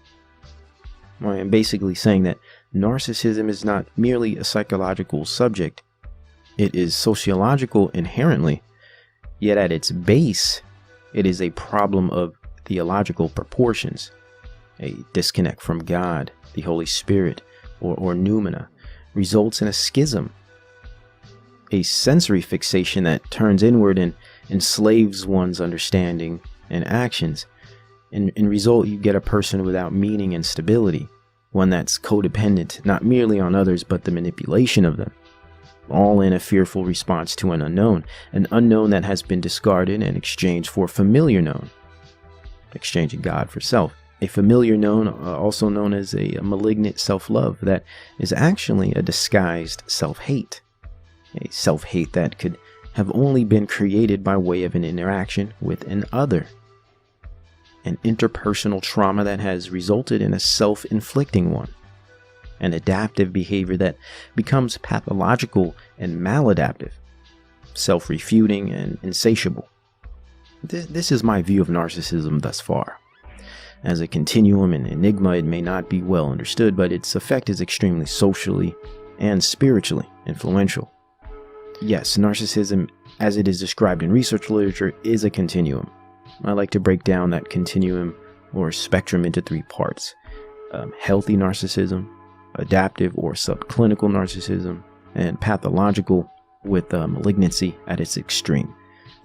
I am basically saying that narcissism is not merely a psychological subject. It is sociological inherently, yet at its base, it is a problem of theological proportions, a disconnect from God, the Holy Spirit, or noumena, results in a schism, a sensory fixation that turns inward and enslaves one's understanding and actions. In result, you get a person without meaning and stability, one that's codependent not merely on others but the manipulation of them, all in a fearful response to an unknown that has been discarded and exchanged for a familiar known, exchanging God for self. A familiar known, also known as a malignant self-love, that is actually a disguised self-hate. A self-hate that could have only been created by way of an interaction with an other. An interpersonal trauma that has resulted in a self-inflicting one. An adaptive behavior that becomes pathological and maladaptive. Self-refuting and insatiable. This is my view of narcissism thus far. As a continuum and enigma, it may not be well understood, but its effect is extremely socially and spiritually influential. Yes, narcissism, as it is described in research literature, is a continuum. I like to break down that continuum or spectrum into three parts. Healthy narcissism, adaptive or subclinical narcissism, and pathological with malignancy at its extreme.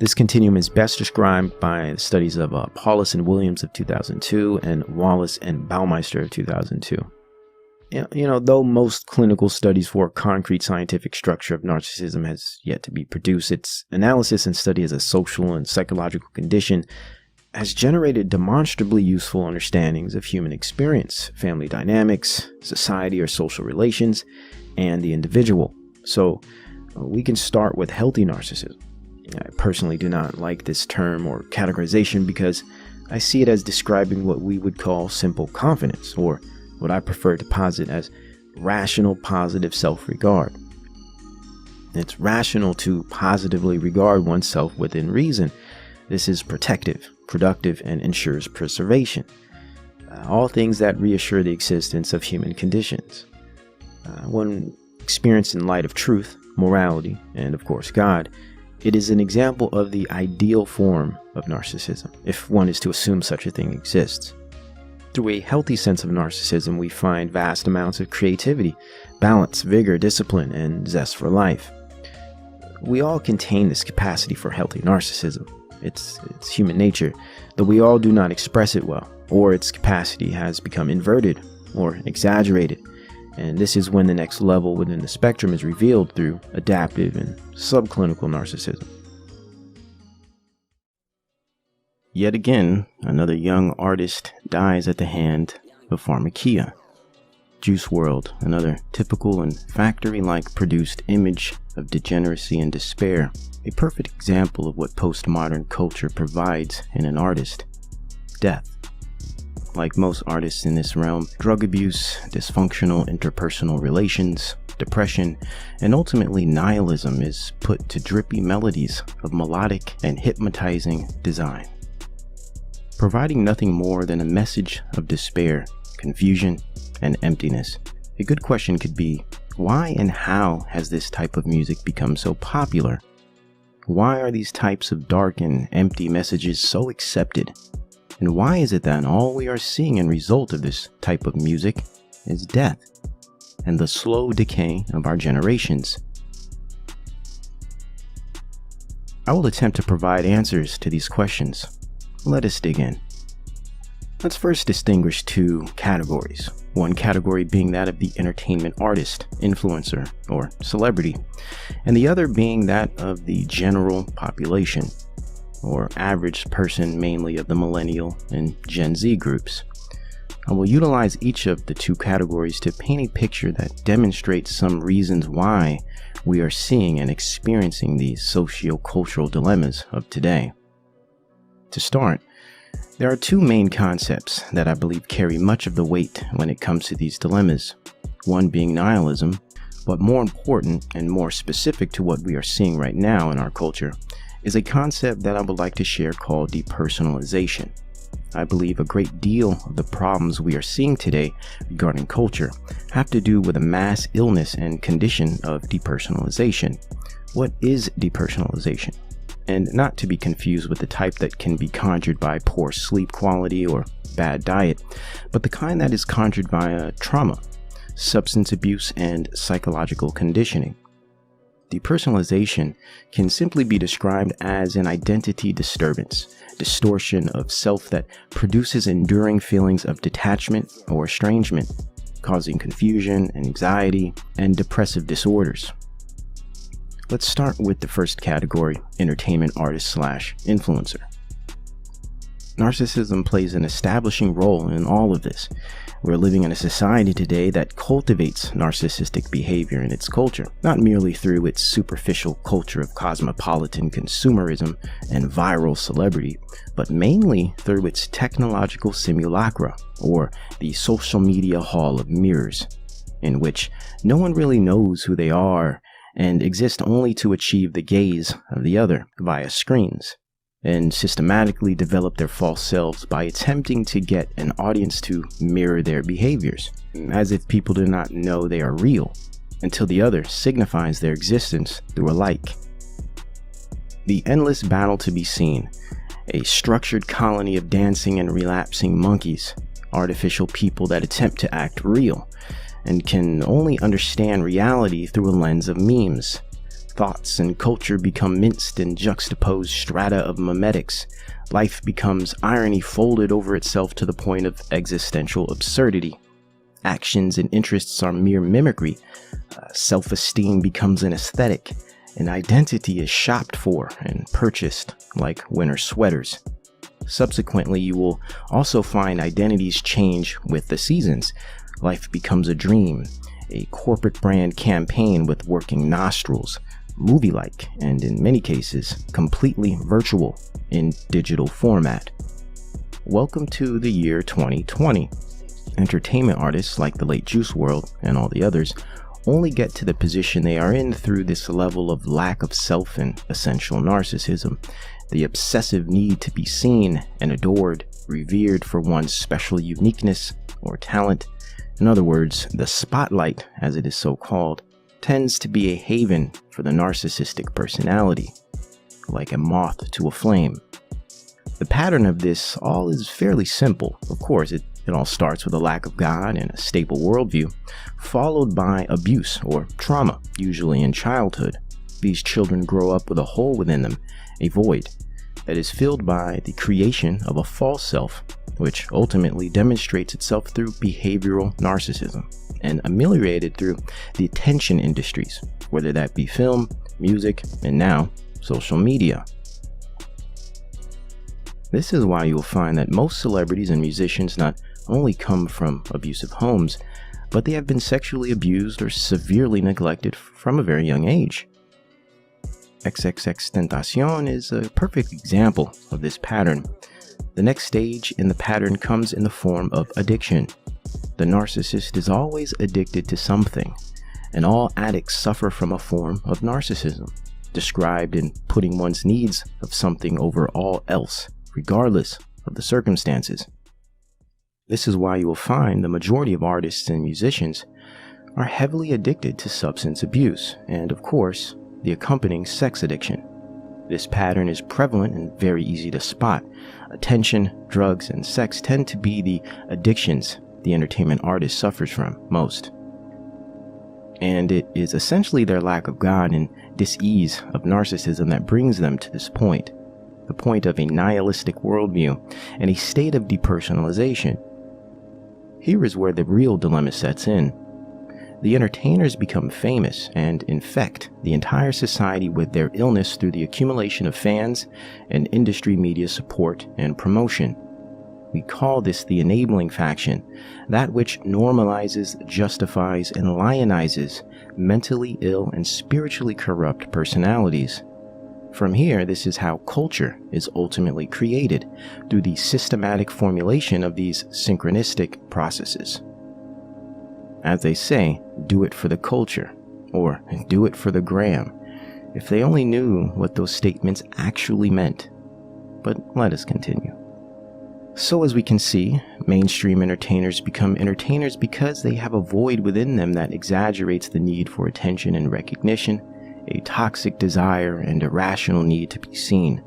This continuum is best described by the studies of Paulus and Williams of 2002 and Wallace and Baumeister of 2002. Though most clinical studies for a concrete scientific structure of narcissism has yet to be produced, its analysis and study as a social and psychological condition has generated demonstrably useful understandings of human experience, family dynamics, society or social relations, and the individual. So we can start with healthy narcissism. I personally do not like this term or categorization because I see it as describing what we would call simple confidence, or what I prefer to posit as rational positive self-regard. It's rational to positively regard oneself within reason, This is protective, productive, and ensures preservation. All things that reassure the existence of human conditions. When experienced in light of truth, morality, and of course God, it is an example of the ideal form of narcissism, if one is to assume such a thing exists. Through a healthy sense of narcissism, we find vast amounts of creativity, balance, vigor, discipline, and zest for life. We all contain this capacity for healthy narcissism. It's human nature, though we all do not express it well, or its capacity has become inverted or exaggerated. And this is when the next level within the spectrum is revealed through adaptive and subclinical narcissism. Yet again, another young artist dies at the hand of pharmakia. Juice WRLD, another typical and factory-like produced image of degeneracy and despair, a perfect example of what postmodern culture provides in an artist: death. Like most artists in this realm, drug abuse, dysfunctional interpersonal relations, depression, and ultimately nihilism is put to drippy melodies of melodic and hypnotizing design, providing nothing more than a message of despair, confusion, and emptiness. A good question could be, why and how has this type of music become so popular? Why are these types of dark and empty messages so accepted? And why is it that all we are seeing in result of this type of music is death and the slow decay of our generations? I will attempt to provide answers to these questions. Let us dig in. Let's first distinguish two categories. One category being that of the entertainment artist, influencer, or celebrity, and the other being that of the general population, or average person, mainly of the millennial and Gen Z groups. I will utilize each of the two categories to paint a picture that demonstrates some reasons why we are seeing and experiencing these socio-cultural dilemmas of today. To start, there are two main concepts that I believe carry much of the weight when it comes to these dilemmas. One being nihilism, but more important and more specific to what we are seeing right now in our culture, is a concept that I would like to share called depersonalization. I believe a great deal of the problems we are seeing today regarding culture have to do with a mass illness and condition of depersonalization. What is depersonalization? And not to be confused with the type that can be conjured by poor sleep quality or bad diet, but the kind that is conjured via trauma, substance abuse, and psychological conditioning. Depersonalization can simply be described as an identity disturbance, distortion of self that produces enduring feelings of detachment or estrangement, causing confusion, anxiety, and depressive disorders. Let's start with the first category, entertainment artist / influencer. Narcissism plays an establishing role in all of this. We're living in a society today that cultivates narcissistic behavior in its culture, not merely through its superficial culture of cosmopolitan consumerism and viral celebrity, but mainly through its technological simulacra, or the social media hall of mirrors, in which no one really knows who they are and exist only to achieve the gaze of the other via screens, and systematically develop their false selves by attempting to get an audience to mirror their behaviors, as if people do not know they are real, until the other signifies their existence through a like. The endless battle to be seen, a structured colony of dancing and relapsing monkeys, artificial people that attempt to act real, and can only understand reality through a lens of memes. Thoughts and culture become minced and juxtaposed strata of memetics. Life becomes irony folded over itself to the point of existential absurdity. Actions and interests are mere mimicry. Self-esteem becomes an aesthetic. An identity is shopped for and purchased like winter sweaters. Subsequently, you will also find identities change with the seasons. Life becomes a dream, a corporate brand campaign with working nostrils, movie-like, and in many cases, completely virtual in digital format. Welcome to the year 2020. Entertainment artists like the late Juice WRLD and all the others only get to the position they are in through this level of lack of self and essential narcissism. the obsessive need to be seen and adored, revered for one's special uniqueness or talent. In other words, the spotlight, as it is so called, tends to be a haven for the narcissistic personality, like a moth to a flame. The pattern of this all is fairly simple. Of course, it all starts with a lack of God and a stable worldview, followed by abuse or trauma, usually in childhood. These children grow up with a hole within them, a void, that is filled by the creation of a false self, which ultimately demonstrates itself through behavioral narcissism and ameliorated through the attention industries, whether that be film, music, and now social media. This is why you'll find that most celebrities and musicians not only come from abusive homes, but they have been sexually abused or severely neglected from a very young age. XXXTentacion is a perfect example of this pattern. The next stage in the pattern comes in the form of addiction. The narcissist is always addicted to something, and all addicts suffer from a form of narcissism, described in putting one's needs of something over all else, regardless of the circumstances. This is why you will find the majority of artists and musicians are heavily addicted to substance abuse and, of course, the accompanying sex addiction. This pattern is prevalent and very easy to spot. Attention, drugs, and sex tend to be the addictions the entertainment artist suffers from most. And it is essentially their lack of God and dis-ease of narcissism that brings them to this point, the point of a nihilistic worldview and a state of depersonalization. Here is where the real dilemma sets in. The entertainers become famous and infect the entire society with their illness through the accumulation of fans and industry media support and promotion. We call this the enabling faction, that which normalizes, justifies, and lionizes mentally ill and spiritually corrupt personalities. From here, this is how culture is ultimately created, through the systematic formulation of these synchronistic processes. As they say, do it for the culture, or do it for the gram. If they only knew what those statements actually meant. But let us continue. So as we can see, mainstream entertainers become entertainers because they have a void within them that exaggerates the need for attention and recognition, a toxic desire and irrational need to be seen.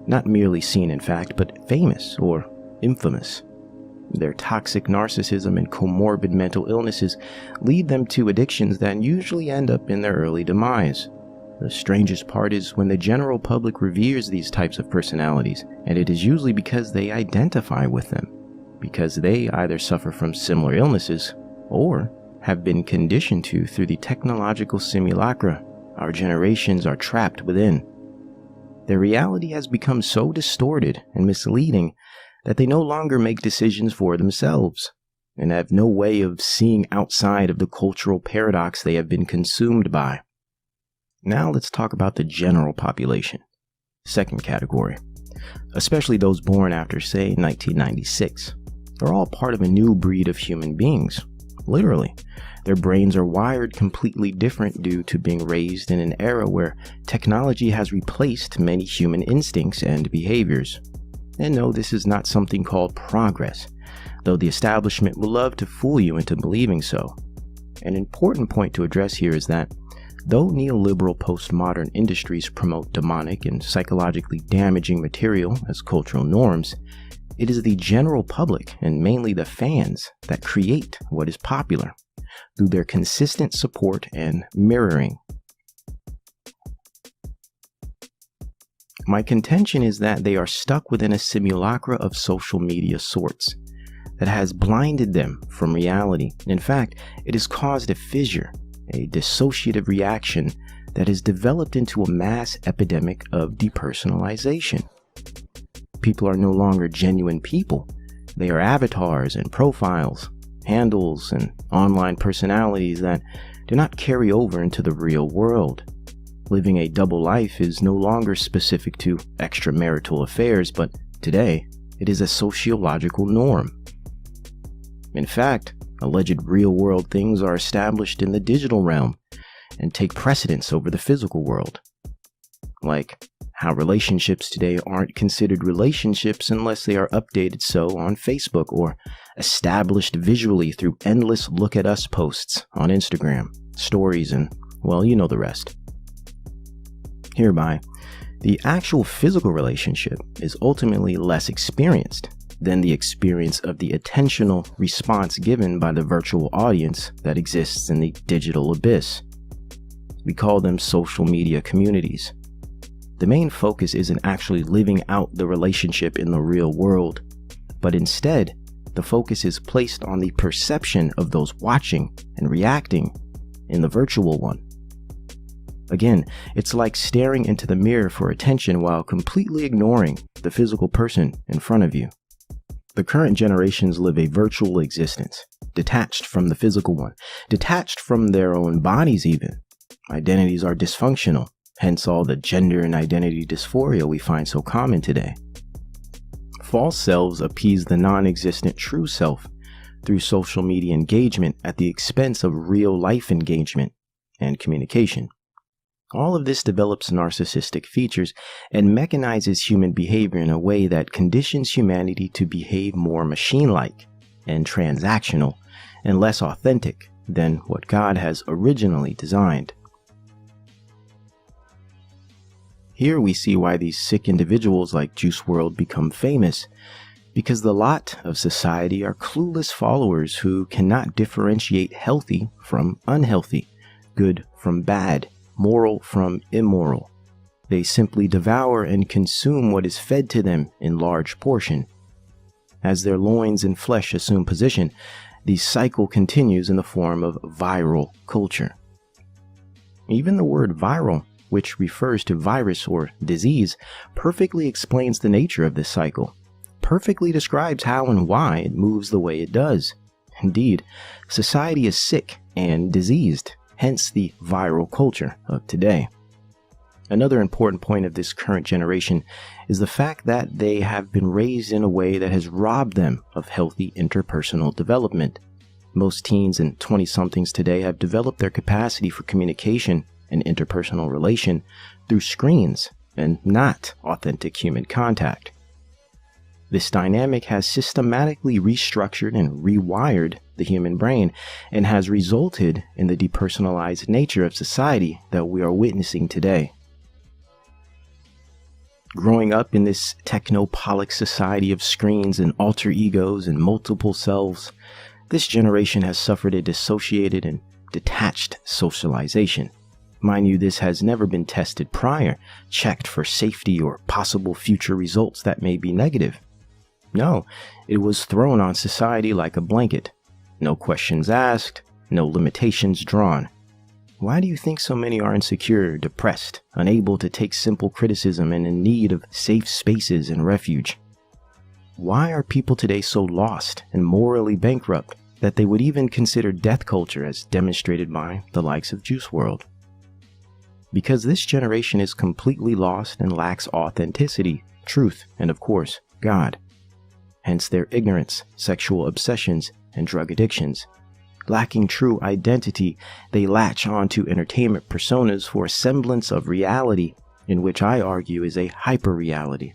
Not merely seen, in fact, but famous or infamous. Their toxic narcissism and comorbid mental illnesses lead them to addictions that usually end up in their early demise. The strangest part is when the general public reveres these types of personalities, and it is usually because they identify with them, because they either suffer from similar illnesses or have been conditioned to through the technological simulacra our generations are trapped within. Their reality has become so distorted and misleading that they no longer make decisions for themselves and have no way of seeing outside of the cultural paradox they have been consumed by. Now let's talk about the general population. Second category. Especially those born after, say, 1996. They're all part of a new breed of human beings. Literally. Their brains are wired completely different due to being raised in an era where technology has replaced many human instincts and behaviors. And no, this is not something called progress, though the establishment will love to fool you into believing so. An important point to address here is that though neoliberal postmodern industries promote demonic and psychologically damaging material as cultural norms, it is the general public and mainly the fans that create what is popular through their consistent support and mirroring. My contention is that they are stuck within a simulacra of social media sorts that has blinded them from reality. In fact, it has caused a fissure, a dissociative reaction that has developed into a mass epidemic of depersonalization. People are no longer genuine people. They are avatars and profiles, handles, and online personalities that do not carry over into the real world. Living a double life is no longer specific to extramarital affairs, but today, it is a sociological norm. In fact, alleged real-world things are established in the digital realm and take precedence over the physical world. Like how relationships today aren't considered relationships unless they are updated so on Facebook or established visually through endless look at us posts on Instagram, stories, and, well, you know the rest. Hereby, the actual physical relationship is ultimately less experienced than the experience of the attentional response given by the virtual audience that exists in the digital abyss. We call them social media communities. The main focus isn't actually living out the relationship in the real world, but instead, the focus is placed on the perception of those watching and reacting in the virtual one. Again, it's like staring into the mirror for attention while completely ignoring the physical person in front of you. The current generations live a virtual existence, detached from the physical one, detached from their own bodies even. Identities are dysfunctional, hence all the gender and identity dysphoria we find so common today. False selves appease the non-existent true self through social media engagement at the expense of real-life engagement and communication. All of this develops narcissistic features and mechanizes human behavior in a way that conditions humanity to behave more machine-like and transactional and less authentic than what God has originally designed. Here we see why these sick individuals like Juice WRLD become famous, because the lot of society are clueless followers who cannot differentiate healthy from unhealthy, good from bad, moral from immoral. They simply devour and consume what is fed to them in large portion. As their loins and flesh assume position, the cycle continues in the form of viral culture. Even the word viral, which refers to virus or disease, perfectly explains the nature of this cycle, perfectly describes how and why it moves the way it does. Indeed, society is sick and diseased, hence the viral culture of today. Another important point of this current generation is the fact that they have been raised in a way that has robbed them of healthy interpersonal development. Most teens and 20-somethings today have developed their capacity for communication and interpersonal relation through screens and not authentic human contact. This dynamic has systematically restructured and rewired the human brain and has resulted in the depersonalized nature of society that we are witnessing today. Growing up in this technopolic society of screens and alter egos and multiple selves, this generation has suffered a dissociated and detached socialization. Mind you, this has never been tested prior, checked for safety or possible future results that may be negative. No, it was thrown on society like a blanket. No questions asked, no limitations drawn. Why do you think so many are insecure, depressed, unable to take simple criticism, and in need of safe spaces and refuge? Why are people today so lost and morally bankrupt that they would even consider death culture, as demonstrated by the likes of Juice WRLD? Because this generation is completely lost and lacks authenticity, truth, and of course, God. Hence their ignorance, sexual obsessions, and drug addictions. Lacking true identity, they latch on to entertainment personas for a semblance of reality, in which I argue is a hyper-reality.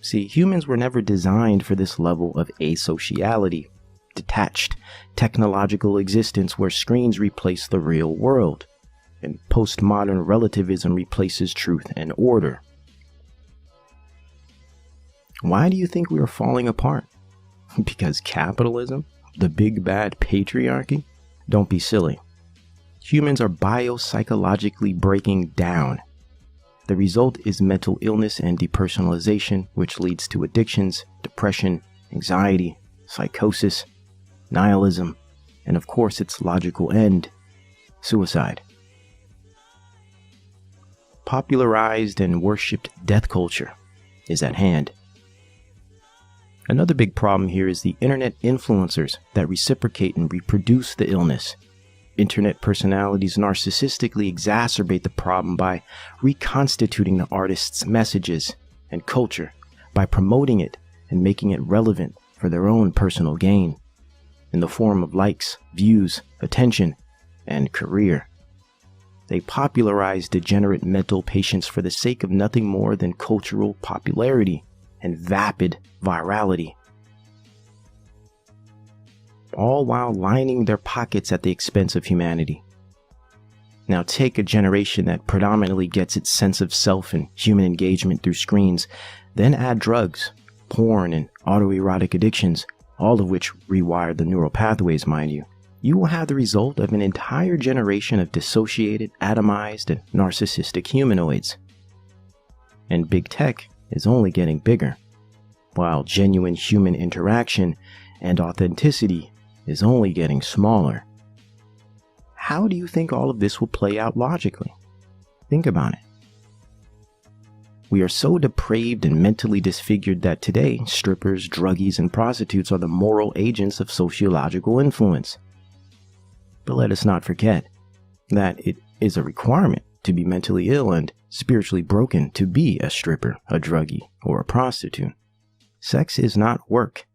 See, humans were never designed for this level of asociality, detached, technological existence where screens replace the real world, and postmodern relativism replaces truth and order. Why do you think we are falling apart? Because capitalism? The big bad patriarchy? Don't be silly. Humans are biopsychologically breaking down. The result is mental illness and depersonalization, which leads to addictions, depression, anxiety, psychosis, nihilism, and of course its logical end, suicide. Popularized and worshipped death culture is at hand. Another big problem here is the internet influencers that reciprocate and reproduce the illness. Internet personalities narcissistically exacerbate the problem by reconstituting the artist's messages and culture, by promoting it and making it relevant for their own personal gain, in the form of likes, views, attention, and career. They popularize degenerate mental patients for the sake of nothing more than cultural popularity and vapid virality, all while lining their pockets at the expense of humanity. Now take a generation that predominantly gets its sense of self and human engagement through screens, then add drugs, porn, and autoerotic addictions, all of which rewire the neural pathways, mind you. You will have the result of an entire generation of dissociated, atomized, and narcissistic humanoids. And big tech is only getting bigger, while genuine human interaction and authenticity is only getting smaller. How do you think all of this will play out logically? Think about it. We are so depraved and mentally disfigured that today, strippers, druggies, and prostitutes are the moral agents of sociological influence. But let us not forget that it is a requirement to be mentally ill and spiritually broken to be a stripper, a druggie, or a prostitute. Sex is not work.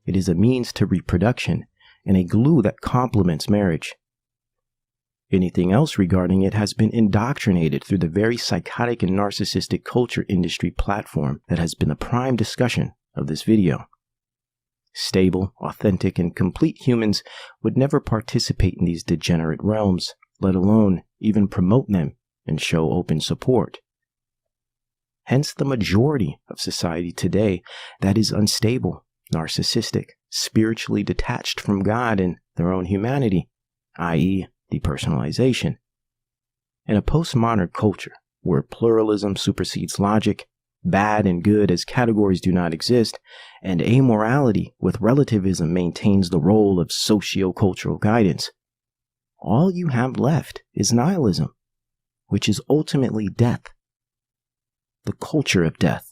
It is a means to reproduction and a glue that complements marriage. Anything else regarding it has been indoctrinated through the very psychotic and narcissistic culture industry platform that has been the prime discussion of this video. Stable, authentic, and complete humans would never participate in these degenerate realms, let alone even promote them and show open support. Hence the majority of society today that is unstable, narcissistic, spiritually detached from God and their own humanity, i.e., depersonalization. In a postmodern culture where pluralism supersedes logic, bad and good as categories do not exist, and amorality with relativism maintains the role of socio-cultural guidance, all you have left is nihilism, which is ultimately death. The culture of death.